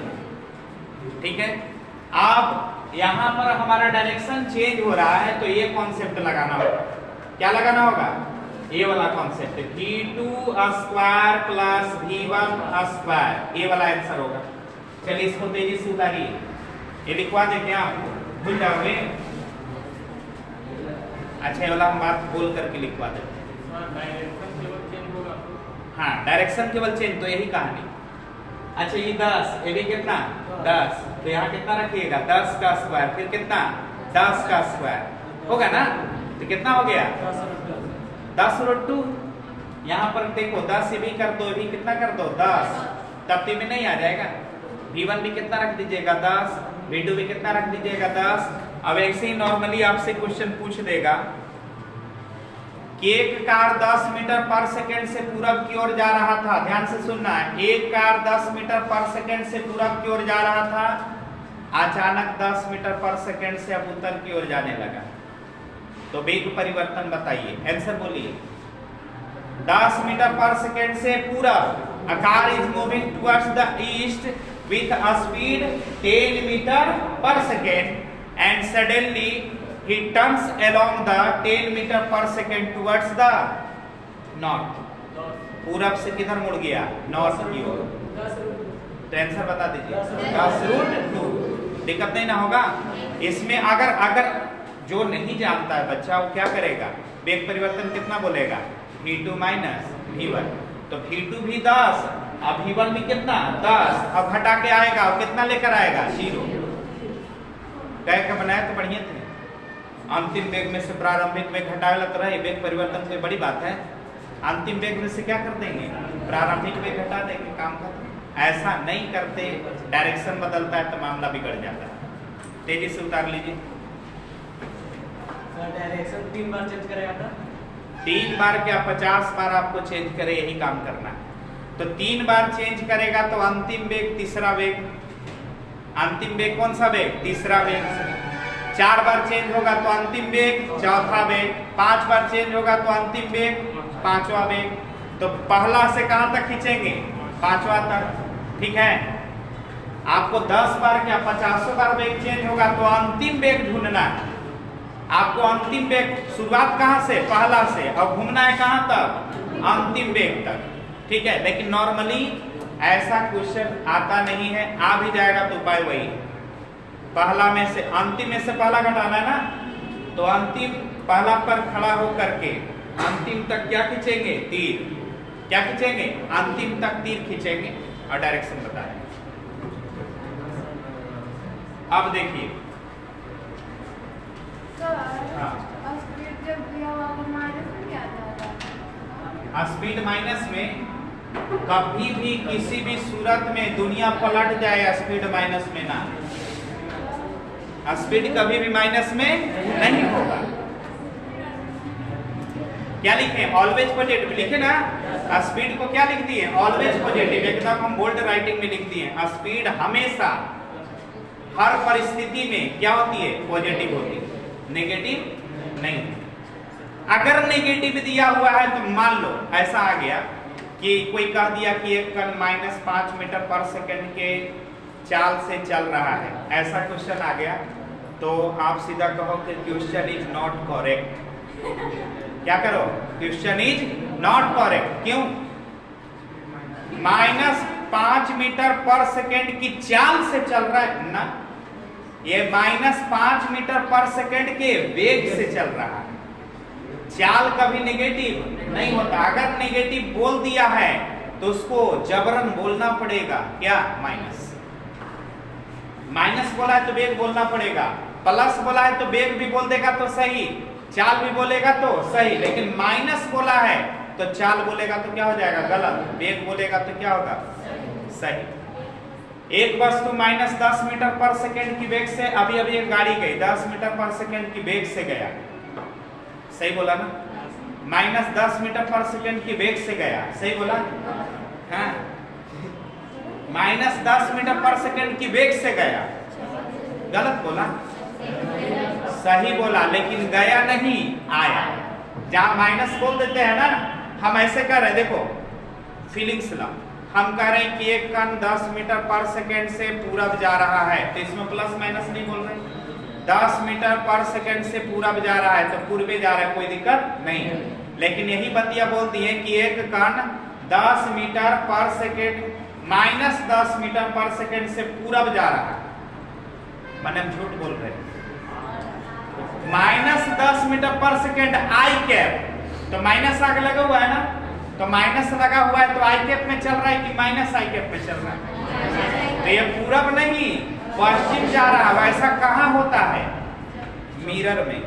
Speaker 1: ठीक है, अब यहां पर हमारा डायरेक्शन चेंज हो रहा है, तो ये कॉन्सेप्ट लगाना होगा, क्या लगाना होगा, ये वाला concept, V2 square plus V1 square, ये वाला आंसर होगा। चलिए इसको तेजी से उतारिए, ये लिखवा दे क्या आपको, भूल जाओगे। अच्छा, ये वाला हम बात बोल करके लिखवा देते हैं, हाँ डायरेक्शन केवल चेंज, तो यही कहानी। अच्छा, ये 10, ये भी कितना 10, तो यहाँ कितना रखिएगा 10 का स्क्वायर, फिर कितना 10 का स्क्वायर होगा ना, तो कितना हो गया 10√2। यहाँ पर देखो 10 ये भी कर दो, ये भी कितना कर दो 10, तब में नहीं आ जाएगा। V1 भी कितना रख दीजिएगा 10, V2 भी कितना रख दीजिएगा 10। अब ऐसे ही नॉर्मली आपसे क्वेश्चन पूछ देगा कि एक कार 10 मीटर पर सेकंड से पूरब की ओर जा रहा था, ध्यान से सुनना है, एक कार 10 मीटर पर सेकंड से पूरब की ओर जा रहा था, अचानक 10 मीटर पर सेकंड से अब उत्तर की ओर जाने लगा, तो वेग परिवर्तन बताइए, आंसर बोलिए। 10 मीटर पर सेकंड से पूरब, a car is moving towards the east with a speed 10 meter per second and suddenly he turns along the 10 meter per second towards the north। पूरब से किधर मुड़ गया, नॉर्थ की ओर, तो आंसर बता दीजिए 10√2। दिक्कत नहीं ना होगा इसमें। अगर जो नहीं जानता है बच्चा, वो क्या करेगा, वेग परिवर्तन कितना बोलेगा, V2 माइनस V1, तो V2 भी 10 अब V1 भी कितना 10, अब हटा के आएगा, अब कितना लेकर आएगा 0। कह के बनाया तो बढ़िया थे, अंतिम वेग में से प्रारंभिक वेग हटाए तो रहे, वेग परिवर्तन कोई बड़ी बात है, अंतिम वेग में से क्या कर देंगे, प्रारंभिक वेग हटा देंगे, काम खत्म। ऐसा नहीं करते, डायरेक्शन बदलता है तो मामला बिगड़ जाता है। तेजी से उतार लीजिए।
Speaker 2: डायरेक्शन 3 बार चेंज करेगा था,
Speaker 1: 3 बार क्या 50 बार आपको चेंज करे, यही काम करना है। तो 3 बार चेंज करेगा तो अंतिम वेग तीसरा वेग, अंतिम वेग कौन सा वेग, तीसरा वेग। 4 बार चेंज होगा तो अंतिम वेग चौथा वेग, 5 बार चेंज होगा तो अंतिम वेग पांचवा वेग। तो पहला से कहां तक खींचेंगे, पांचवा तक। ठीक है, आपको 10 बार क्या 50 बार वेग चेंज होगा तो अंतिम वेग ढूंढना है आपको। अंतिम वेग शुरुआत कहां से, पहला से, और घूमना है कहां तक, अंतिम वेग तक। ठीक है, लेकिन नॉर्मली ऐसा क्वेश्चन आता नहीं है, आ भी जाएगा तो उपाय वही है, पहला में से अंतिम में से पहला घटाना है ना, तो अंतिम पहला पर खड़ा हो करके अंतिम तक क्या खींचेंगे, तीर, क्या खींचेंगे, अंतिम तक तीर खींचेंगे और डायरेक्शन बताएंगे। अब देखिए स्पीड माइनस में कभी भी किसी भी सूरत में दुनिया पलट जाए, स्पीड माइनस में ना, स्पीड कभी भी माइनस में नहीं होगा। क्या लिखे, ऑलवेज पॉजिटिव लिखे ना, स्पीड को क्या लिख दिए, ऑलवेज पॉजिटिव, एकदम हम बोल्ड राइटिंग में लिख दिए। स्पीड हमेशा हर परिस्थिति में क्या होती है, पॉजिटिव होती है, नेगेटिव नहीं। अगर नेगेटिव दिया हुआ है तो मान लो ऐसा आ गया कि कोई कह दिया कि एक कण -5 मीटर पर सेकंड के चाल से चल रहा है, ऐसा क्वेश्चन आ गया, तो आप सीधा कहो कि क्वेश्चन इज नॉट करेक्ट, क्या करो, क्वेश्चन इज नॉट करेक्ट। क्यों? -5 मीटर पर सेकेंड की चाल से चल रहा है ना, ये -5 मीटर पर सेकेंड के वेग से चल रहा है। चाल कभी नेगेटिव नहीं होता। अगर नेगेटिव बोल दिया है तो उसको जबरन बोलना पड़ेगा। क्या? माइनस बोला है तो वेग बोलना पड़ेगा, प्लस बोला है तो वेग भी बोल देगा तो सही, चाल भी बोलेगा तो सही। लेकिन माइनस बोला है तो चाल बोलेगा तो क्या हो जाएगा? गलत। वेग बोलेगा तो क्या होगा? सही। एक वस्तु -10 मीटर पर सेकेंड की वेग से, अभी अभी एक गाड़ी गई 10 मीटर पर सेकेंड की वेग से गया, सही बोला ना? -10 मीटर पर सेकेंड की वेग से गया, सही बोला? हाँ, -10 मीटर पर सेकेंड की वेग से गया, गलत बोला? सही बोला, लेकिन गया नहीं, आया। जहां माइनस बोल देते हैं ना, हम ऐसे कर रहे, देखो फीलिंग्स ला, हम कह रहे हैं कि एक कण 10 मीटर पर सेकेंड से पूरब जा रहा है, तो इसमें प्लस माइनस नहीं बोल रहे। 10 मीटर पर सेकेंड से पूरब जा रहा है तो पूर्वे जा रहा है, कोई दिक्कत नहीं है। लेकिन यही बतिया बोलती है कि एक कण 10 metre per second -10 metre per second से पूरब जा रहा है, मैंने हम झूठ बोल रहे हैं। -10 metre per second i cap, तो माइनस आगे लगा हुआ है ना, तो माइनस लगा हुआ है तो आई कैप में चल रहा है कि माइनस आई कैप में चल रहा है? तो ये पूरब नहीं पश्चिम जा रहा है। वैसा कहाँ होता है? मिरर में।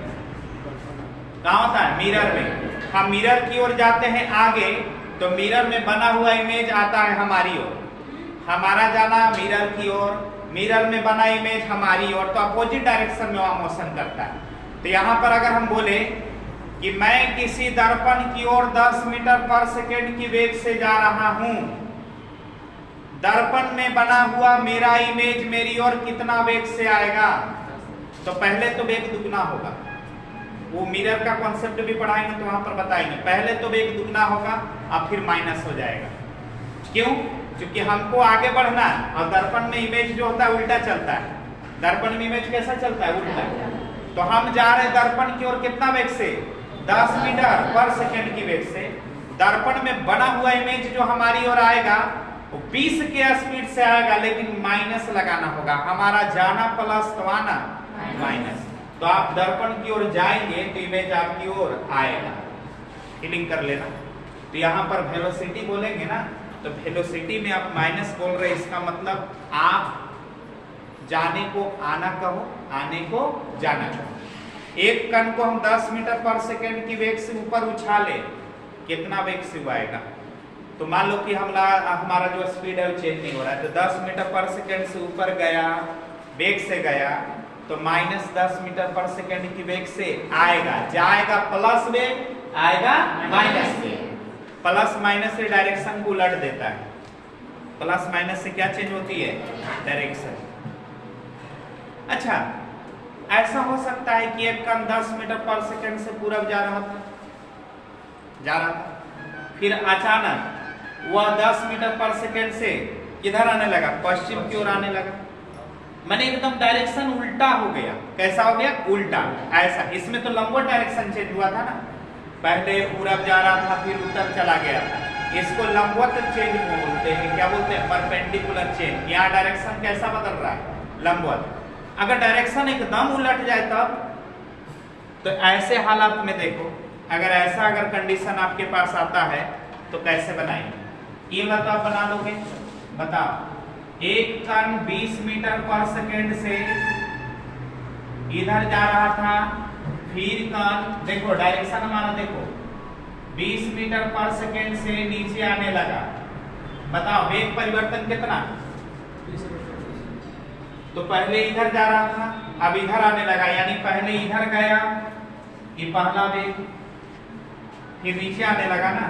Speaker 1: कहाँ होता है? मिरर में। हम मिरर की ओर जाते हैं आगे, तो मिरर में बना हुआ इमेज आता है हमारी ओर, हमारा जाना मिरर की ओर, मिरर में बना इमेज हमारी ओर, तो अपोजिट डायरेक्शन में वहां मोशन करता है। तो यहाँ पर अगर हम बोले कि मैं किसी दर्पण की ओर 10 मीटर पर सेकेंड की वेग से जा रहा हूं, दर्पण में बना हुआ मेरा इमेज मेरी ओर कितना वेग से आएगा? तो पहले तो वेग दुगना होगा। वो मिरर का कॉन्सेप्ट भी पढ़ाएंगे तो वहां पर बताएंगे। पहले तो वेग दुगना होगा और फिर माइनस हो जाएगा। क्यों? क्योंकि हमको आगे बढ़ना है और दर्पण में इमेज जो होता है उल्टा चलता है। दर्पण में इमेज कैसा चलता है? उल्टा। तो हम जा रहे हैं दर्पण की ओर कितना वेग से? 10 मीटर पर सेकेंड की वेग से। दर्पण में बना हुआ इमेज जो हमारी ओर आएगा वो 20 के स्पीड से आएगा, लेकिन माइनस लगाना होगा। हमारा जाना प्लस तो आना माइनस। तो आप दर्पण की ओर जाएंगे तो इमेज आपकी ओर आएगा। फीलिंग कर लेना। तो यहाँ पर वेलोसिटी बोलेंगे ना, तो वेलोसिटी में आप माइनस बोल रहे, इसका मतलब आप जाने को आना कहो, आने को जाना कहो। एक कण को हम 10 मीटर पर सेकेंड की वेग से ऊपर उछाले, कितना वेग से आएगा? तो मान लो कि हमारा जो स्पीड है वो चेंज नहीं हो रहा है, तो 10 मीटर पर सेकेंड से ऊपर गया, वेग से गया, तो -10 मीटर पर सेकेंड की वेग से आएगा। जाएगा प्लस वेग, आएगा माइनस वेग। प्लस माइनस से डायरेक्शन को उलट देता है। प्लस माइनस से क्या चेंज होती है? डायरेक्शन। अच्छा, ऐसा हो सकता है कि एक कण 10 मीटर पर सेकेंड से पूरब जा रहा था, फिर अचानक वह 10 मीटर पर सेकेंड से किधर आने लगा? पश्चिम की ओर आने लगा। माने एकदम डायरेक्शन उल्टा हो गया। कैसा हो गया? उल्टा। ऐसा। इसमें तो लंबवत डायरेक्शन चेंज हुआ था ना, पहले पूरब जा रहा था फिर उत्तर चला गया था। इसको लंबवत चेंज बोलते हैं। क्या बोलते हैं? Perpendicular change. यहाँ डायरेक्शन कैसा बदल रहा है? लंबवत। अगर डायरेक्शन एकदम उलट जाए तब, तो ऐसे हालात में देखो, अगर कंडीशन आपके पास आता है तो कैसे बनाएंगे? ये मतलब आप बना लोगे। बताओ, एक कण 20 मीटर पर सेकेंड से इधर जा रहा था, फिर कण देखो डायरेक्शन हमारा देखो 20 मीटर पर सेकेंड से नीचे आने लगा। बताओ वेग परिवर्तन कितना? तो पहले इधर जा रहा था, अब इधर आने लगा, यानी पहले इधर गया, ये पहला वेग, फिर नीचे आने लगा ना,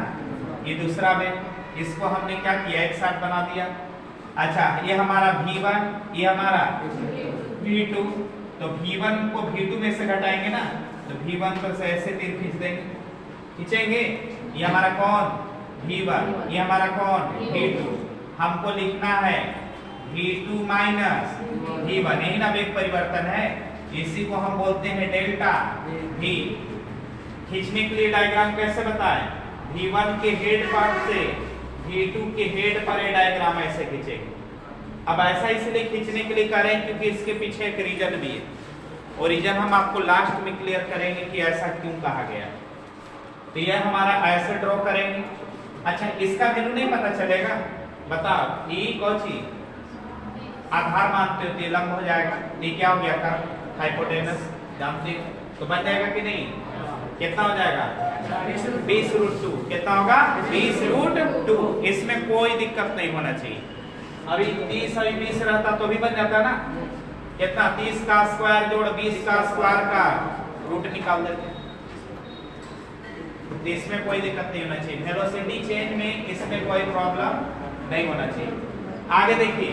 Speaker 1: ये दूसरा वेग। इसको हमने क्या किया? एक साथ बना दिया। अच्छा, ये हमारा V1, ये हमारा V2, तो V1 को V2 में से घटाएंगे ना, तो V1 पर से ऐसे तीर खींच देंगे, खींचेंगे। ये हमारा कौन? V1, ये हमारा कौन? V2। हमको लिखना है V2 माइनस V1, यही ना वेग परिवर्तन है। इसी को हम बोलते हैं डेल्टा V। खींचने के लिए डायग्राम कैसे बताएं? V1 के हेड पार्ट से V2 के हेड पर ये डायग्राम ऐसे खींचेंगे। अब ऐसा इसलिए खींचने के लिए करें क्योंकि इसके पीछे एक रीजन भी है, और रीजन हम आपको लास्ट में क्लियर करेंगे कि ऐसा क्यों कहा गया। तो यह हमारा ऐसे ड्रॉ करेंगे। अच्छा, इसका वैल्यू नहीं पता चलेगा? बताओ, ई कौची आधार मानते हो तो लंब हो जाएगा। ये क्या हो गया था? हाइपोटेनस जानते हो, तो बन जाएगा कि नहीं? कितना हो जाएगा? 20√2। कितना होगा? 20√2। इसमें कोई दिक्कत नहीं होना चाहिए। अभी 30 अभी 20 रहता तो भी बन जाता ना। कितना? 30 का स्क्वायर जोड़ 20 का स्क्वायर का रूट निकाल देते हैं। इसमें कोई दिक्कत नहीं होना चाहिए। वेलोसिटी चेंज में इसमें कोई प्रॉब्लम नहीं होना चाहिए। आगे देखिए,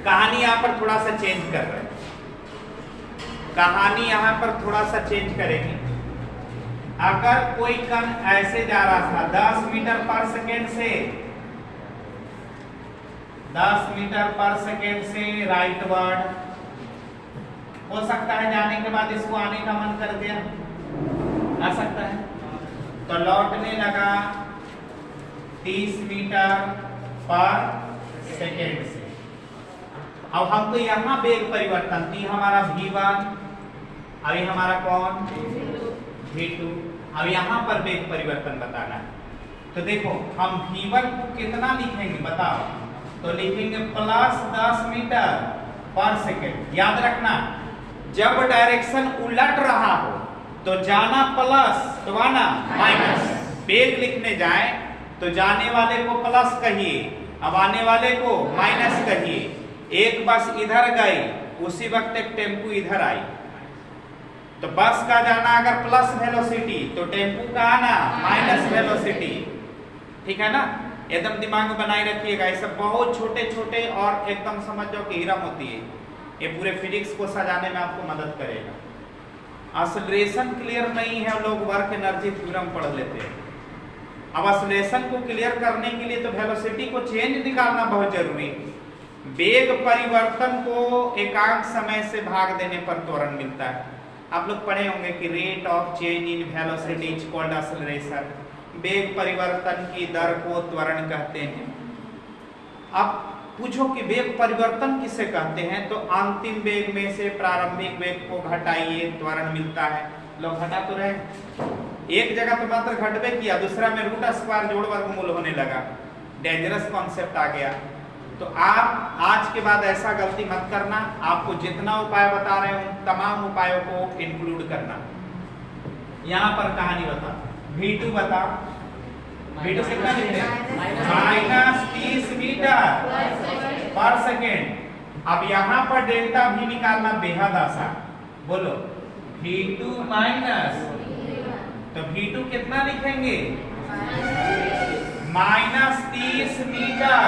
Speaker 1: कहानी यहाँ पर थोड़ा सा चेंज कर रहे हैं। कहानी यहाँ पर थोड़ा सा चेंज करेंगे। अगर कोई कण ऐसे जा रहा था 10 मीटर पर सेकेंड से 10 मीटर पर सेकेंड से राइटवर्ड, हो सकता है जाने के बाद इसको आने का मन कर दिया, आ सकता है, तो लौटने लगा 30 मीटर पर सेकेंड से। अब हमको यहाँ वेग परिवर्तन थी, हमारा V1, अभी हमारा कौन? V2। अब यहाँ पर वेग परिवर्तन बताना है। तो देखो, हम V1 को कितना लिखेंगे बताओ? तो लिखेंगे +10 मीटर पर सेकेंड। याद रखना, जब डायरेक्शन उलट रहा हो तो जाना प्लस तो आना माइनस। वेग लिखने जाए तो जाने वाले को प्लस कहिए, अब आने वाले को माइनस कहिए। एक बस इधर गई, उसी वक्त एक टेम्पू इधर आई, तो बस का जाना अगर प्लस वेलोसिटी तो टेम्पू का आना माइनस वेलोसिटी। ठीक है ना? एकदम दिमाग में बनाए रखिएगा। ये सब बहुत छोटे छोटे और एकदम समझ जाओ कि हीरा मोती है। ये पूरे फिजिक्स को सजाने में आपको मदद करेगा। एक्सेलरेशन क्लियर नहीं है, लोग वर्क एनर्जी थ्योरम पढ़ लेते हैं। अब एक्सेलरेशन को क्लियर करने के लिए तो वेलोसिटी को चेंज निकालना बहुत जरूरी है। वेग परिवर्तन को एकांक समय से भाग देने पर त्वरण मिलता है। आप लोग पढ़े होंगे कि rate of change in velocity is called acceleration. वेग परिवर्तन की दर को त्वरण कहते हैं। अब पूछो कि वेग परिवर्तन किसे कहते हैं, तो अंतिम वेग में से प्रारंभिक वेग को घटाइए, त्वरण मिलता है। लोग घटा तो रहे, एक जगह तो मात्र घटबे किया, दूसरा में रूट स्क्वायर जोड़ वर्गमूल होने लगा। डेंजरस कॉन्सेप्ट आ गया। तो आप आज के बाद ऐसा गलती मत करना। आपको जितना उपाय बता रहे हूं तमाम उपायों को इंक्लूड करना। यहाँ पर कहानी बता, V2 बता, V2 कितना लिखते हैं? -30 मीटर पर सेकेंड। अब यहाँ पर डेल्टा भी निकालना बेहद आसान। बोलो V2 माइनस, तो V2 कितना लिखेंगे? -30 मीटर।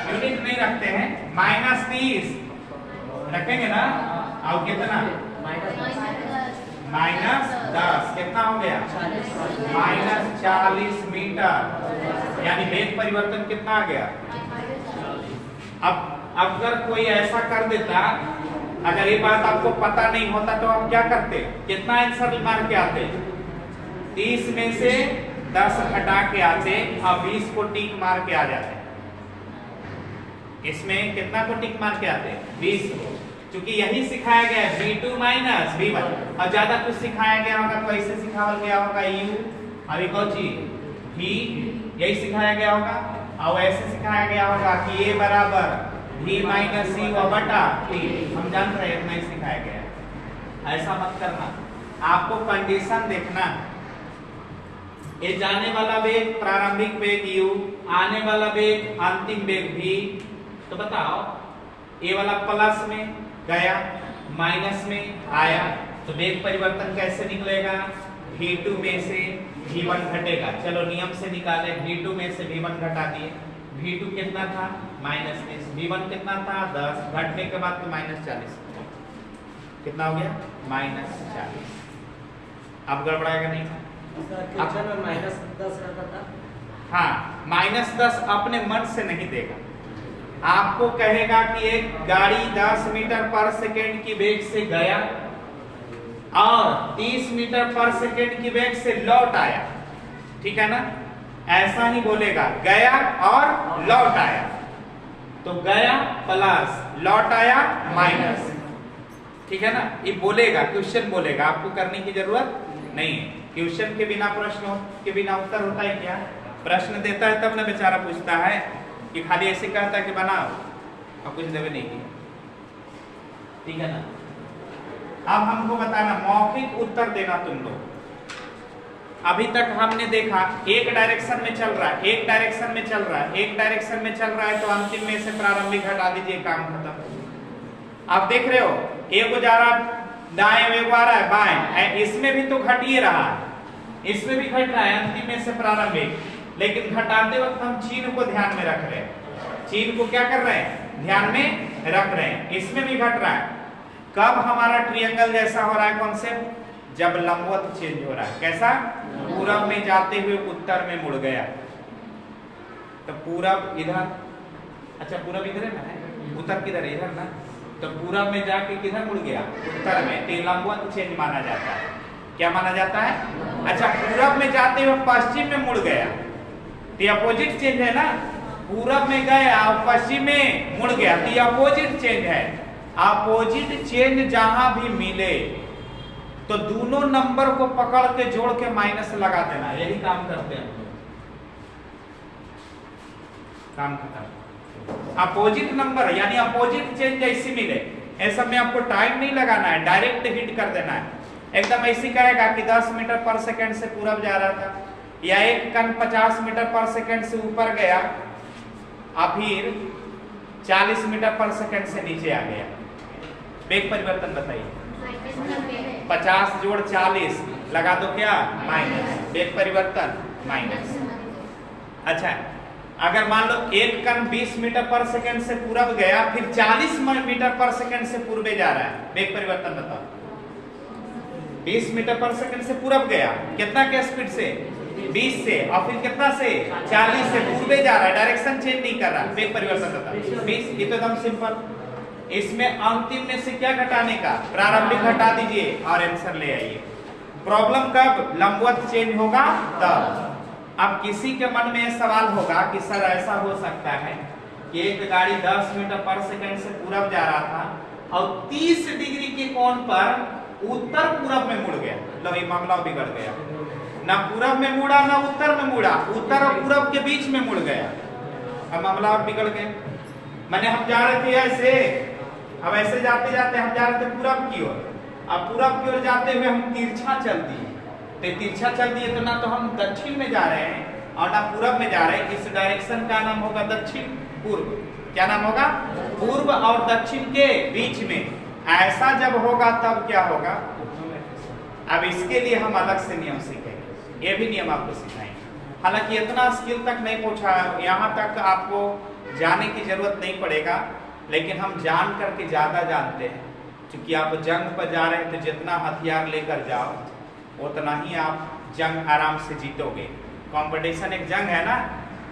Speaker 1: यूनिट नहीं रखते हैं, -30 रखेंगे ना। और कितना? -10 कितना हो गया? -40 मीटर। यानी वेग परिवर्तन कितना आ गया? अब अगर कोई ऐसा कर देता, अगर ये बात आपको पता नहीं होता तो आप क्या करते? कितना आंसर मार के आते? 30 में से 10 हटा के आते और 20 को टिक मार के आ जाते। इसमें कितना को टिक मार के आते? 20 को। क्योंकि यही सिखाया गया है V2 माइनस V1। और ज्यादा कुछ सिखाया गया होगा तो ऐसे सिखाया गया होगा U, अभी कौची V, यही सिखाया गया होगा। और ऐसे सिखाया गया होगा कि A बराबर V माइनस C बटा T। हम जान रहे हैं, नहीं सिखाया गया। ऐसा मत करना, आपको कंडीशन देखना। ये जाने वाला वेग प्रारंभिक वेग U, आने वाला वेग अंतिम वेग V। तो बताओ, ये वाला प्लस में गया, माइनस में आया, तो वेग परिवर्तन कैसे निकलेगा? V2 में से V1 घटेगा। चलो नियम से निकाले, V2 में से V1 घटा दिए। V2 कितना था? -30। V1 कितना था? 10। घटने के बाद तो -40। कितना हो गया? -40। अब गड़बड़ाएगा नहीं?
Speaker 2: क्वेश्चन में -10 रहता था।
Speaker 1: हाँ, -10 अपने मन से नहीं देगा, आपको कहेगा कि एक गाड़ी 10 मीटर पर सेकेंड की वेग से गया, और 30 मीटर पर सेकेंड की वेग से लौट आया, ठीक है ना, ऐसा ही बोलेगा, गया और लौट आया, तो गया प्लस लौट आया माइनस, ठीक है ना, ये बोलेगा, क्वेश्चन बोलेगा, आपको करने की जरूरत नहीं है। क्वेश्चन के बिना प्रश्न के बिना उत्तर होता है क्या? प्रश्न देता है तब ना बेचारा पूछता है, कि खाली ऐसे कहता है कि बनाओ और कुछ देवे नहीं किया, ठीक है ना। अब हमको बताना, मौखिक उत्तर देना तुम लोग। अभी तक हमने देखा एक डायरेक्शन में चल रहा है, एक डायरेक्शन में चल रहा है, एक डायरेक्शन में चल रहा है, तो अंतिम में से प्रारंभिक हटा दीजिए, काम खत्म। आप देख रहे हो, एक जा रहा दाएं, एक आ रहा है बाएं, इसमें भी तो घट ही रहा है, इसमें भी घट रहा है, अंतिम में से प्रारंभिक, लेकिन घटाते वक्त हम चिन्ह को ध्यान में रख रहे हैं, चिन्ह को क्या कर रहे हैं, ध्यान में रख रहे हैं। इसमें भी घट रहा है, कब हमारा ट्रायंगल जैसा हो रहा है कॉन्सेप्ट, जब लंबवत चेंज हो रहा है। कैसा? पूरब में जाते हुए उत्तर में मुड़ गया, तो पूरब इधर, अच्छा पूरब इधर है ना, उत्तर किधर है, इधर ना, तो पूरब में जाके किधर मुड़ गया, उत्तर में, तो लंबवत चेंज माना जाता है। क्या माना जाता है? अच्छा, पूरब में जाते हुए पश्चिम में मुड़ गया, तो अपोजिट चेंज है ना, पूरब में गया और पश्चिम में मुड़ गया, तो अपोजिट चेंज है। अपोजिट चेंज जहां भी मिले तो दोनों नंबर को पकड़ के जोड़ के माइनस लगा देना, यही काम करते हैं हम लोग, काम खत्म। अपोजिट नंबर यानी अपोजिट चेंज जैसी मिले, ऐसा में आपको टाइम नहीं लगाना है, डायरेक्ट हिट कर देना है। एकदम ऐसी कहेगा कि 10 मीटर पर सेकंड से पूरब जा रहा था, या एक कण 50 मीटर पर सेकंड से ऊपर गया और फिर 40 मीटर पर सेकंड से नीचे आ गया, वेग परिवर्तन बताइए। 50 जोड़ 40 लगा दो क्या, माइनस, वेग परिवर्तन माइनस। अच्छा, अगर मान लो एक कण 20 मीटर पर सेकंड से पूरब गया, फिर 40 मीटर पर सेकंड से पूर्वे जा रहा है, वेग परिवर्तन बताओ। 20 मीटर पर सेकंड से पूरब गया, कितना के स्पीड से, 20 से, और फिर कितना से, 40 से पूर्वे जा रहा है, डायरेक्शन चेंज नहीं कर रहा, वेग परिवर्तन बताओ 20। ये तो एकदम सिंपल। इसमें अंतिम में से क्या घटाने का, प्रारंभिक घटा दीजिए और आंसर ले आइए। प्रॉब्लम कब लंबवत चेंज होगा, तब। अब किसी के मन में सवाल होगा कि सर ऐसा हो सकता है कि एक गाड़ी 10 मीटर पर सेकंड से पूरब जा रहा था और 30 डिग्री के कोण पर उत्तर पूरब में मुड़ गया, लो ये मामला बिगड़ गया, ना पूरब में मुड़ा ना उत्तर में मुड़ा, उत्तर और पूरब के बीच में मुड़ गया, अब मामला और बिगड़ गया। मैंने हम जा रहे थे ऐसे, अब ऐसे जाते जाते हम जा रहे थे पूरब की ओर, अब पूरब की ओर जाते हुए हम तिरछा चल दिए, तो तिरछा चल दिए तो ना तो हम दक्षिण में जा रहे हैं और ना पूरब में जा रहे हैं। इस डायरेक्शन का नाम होगा दक्षिण पूर्व। क्या नाम होगा? पूर्व और दक्षिण के बीच में। ऐसा जब होगा तब क्या होगा, अब इसके लिए हम अलग से नियम सीखेंगे, ये भी नियम आपको सिखाएंगे। हालांकि इतना स्किल तक नहीं पहुंचा, यहाँ तक आपको जाने की जरूरत नहीं पड़ेगा, लेकिन हम जान करके ज्यादा जानते हैं, क्योंकि आप जंग पर जा रहे हैं तो जितना हथियार लेकर जाओ उतना ही आप जंग आराम से जीतोगे। कंपटीशन एक जंग है ना।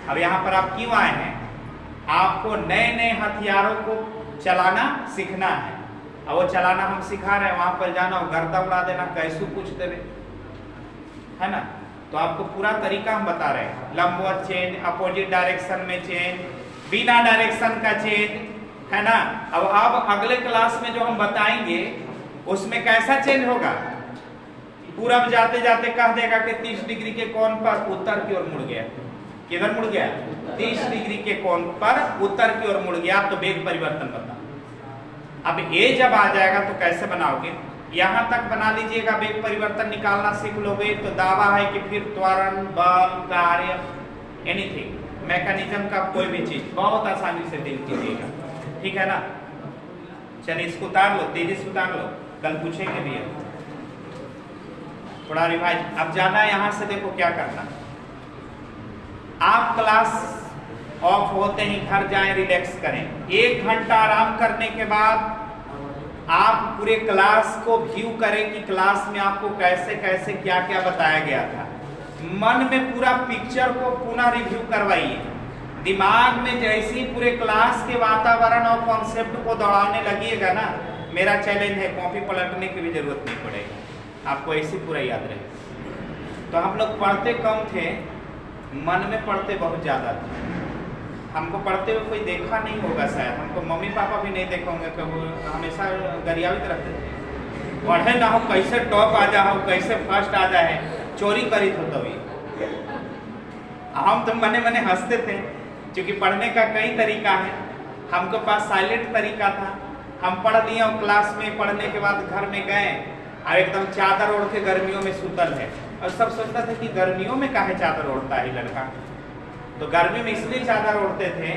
Speaker 1: अब यहाँ पर आप क्यों आए हैं, आपको नए नए हथियारों को चलाना सीखना है, और वो चलाना हम सिखा रहे हैं। वहां पर जाना, गर्दा उड़ा देना, कैसे पूछ देवे, है ना। तो आपको पूरा तरीका हम बता रहे हैं, लंबवत चेंज, अपोजिट डायरेक्शन में चेंज, बिना डायरेक्शन का चेंज, है ना। अब अगले क्लास में जो हम बताएंगे उसमें कैसा चेंज होगा, पूरब जाते जाते कह देगा कि 30 डिग्री के कोण पर उत्तर की ओर मुड़ गया। किधर मुड़ गया? 30 डिग्री के कोण पर उत्तर की ओर मुड़ गया, तो वेग परिवर्तन बता। अब ये जब आ जाएगा तो कैसे बनाओगे, यहां तक बना लीजिएगा, वेग परिवर्तन निकालना सीख लोगे तो दावा है कि फिर त्वरण, बल, कार्य, एनीथिंग, मैकेनिज्म का कोई भी चीज बहुत आसानी से डील कीजिएगा, ठीक है ना। चलिए इसको उतार लो, तेजी से उतार लो, कल पूछेंगे भी थोड़ा रिवाइज। अब जाना है यहाँ से, देखो क्या करना, आप क्लास ऑफ होते ही घर जाएं, रिलैक्स करें, 1 घंटा आराम करने के बाद आप पूरे क्लास को व्यू करें कि क्लास में आपको कैसे कैसे क्या क्या बताया गया था। मन में पूरा पिक्चर को पुनः रिव्यू करवाइए। दिमाग में जैसे ही पूरे क्लास के वातावरण और कॉन्सेप्ट को दौड़ाने लगिएगा ना, मेरा चैलेंज है, कॉपी पलटने की भी जरूरत नहीं पड़ेगी, आपको ऐसे पूरा याद रहेगा। तो हम लोग पढ़ते कम थे, मन में पढ़ते बहुत ज़्यादा थे। हमको पढ़ते हुए कोई देखा नहीं होगा शायद, हमको मम्मी पापा भी नहीं देखे होंगे कि वो हमेशा गरियावित रहते थे, पढ़े ना हो कैसे टॉप आ जा हो, कैसे फर्स्ट आ जाए, चोरी करी हो तभी। हम तो मने मने हंसते थे, क्योंकि पढ़ने का कई तरीका है। हमको पास साइलेंट तरीका था, हम पढ़ लिए और क्लास में पढ़ने के बाद घर में गए और एकदम चादर ओढ़ के गर्मियों में सुतल है, और सब सोचता था कि गर्मियों में काहे चादर ओढ़ता है लड़का। तो गर्मी में इसलिए चादर ओढ़ते थे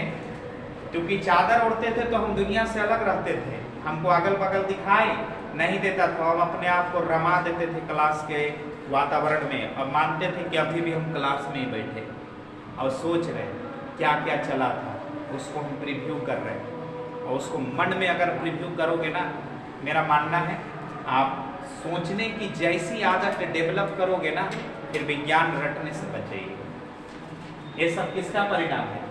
Speaker 1: क्योंकि चादर ओढ़ते थे तो हम दुनिया से अलग रहते थे, हमको अगल बगल दिखाई नहीं देता था, हम अपने आप को रमा देते थे क्लास के वातावरण में, और मानते थे कि अभी भी हम क्लास में ही बैठे और सोच रहे क्या क्या चला था, उसको हम प्रीव्यू कर रहे हैं। और उसको मन में अगर प्रीव्यू करोगे ना, मेरा मानना है आप सोचने की जैसी आदत डेवलप करोगे ना, फिर विज्ञान रटने से बच जाइए। ये सब किसका परिणाम है?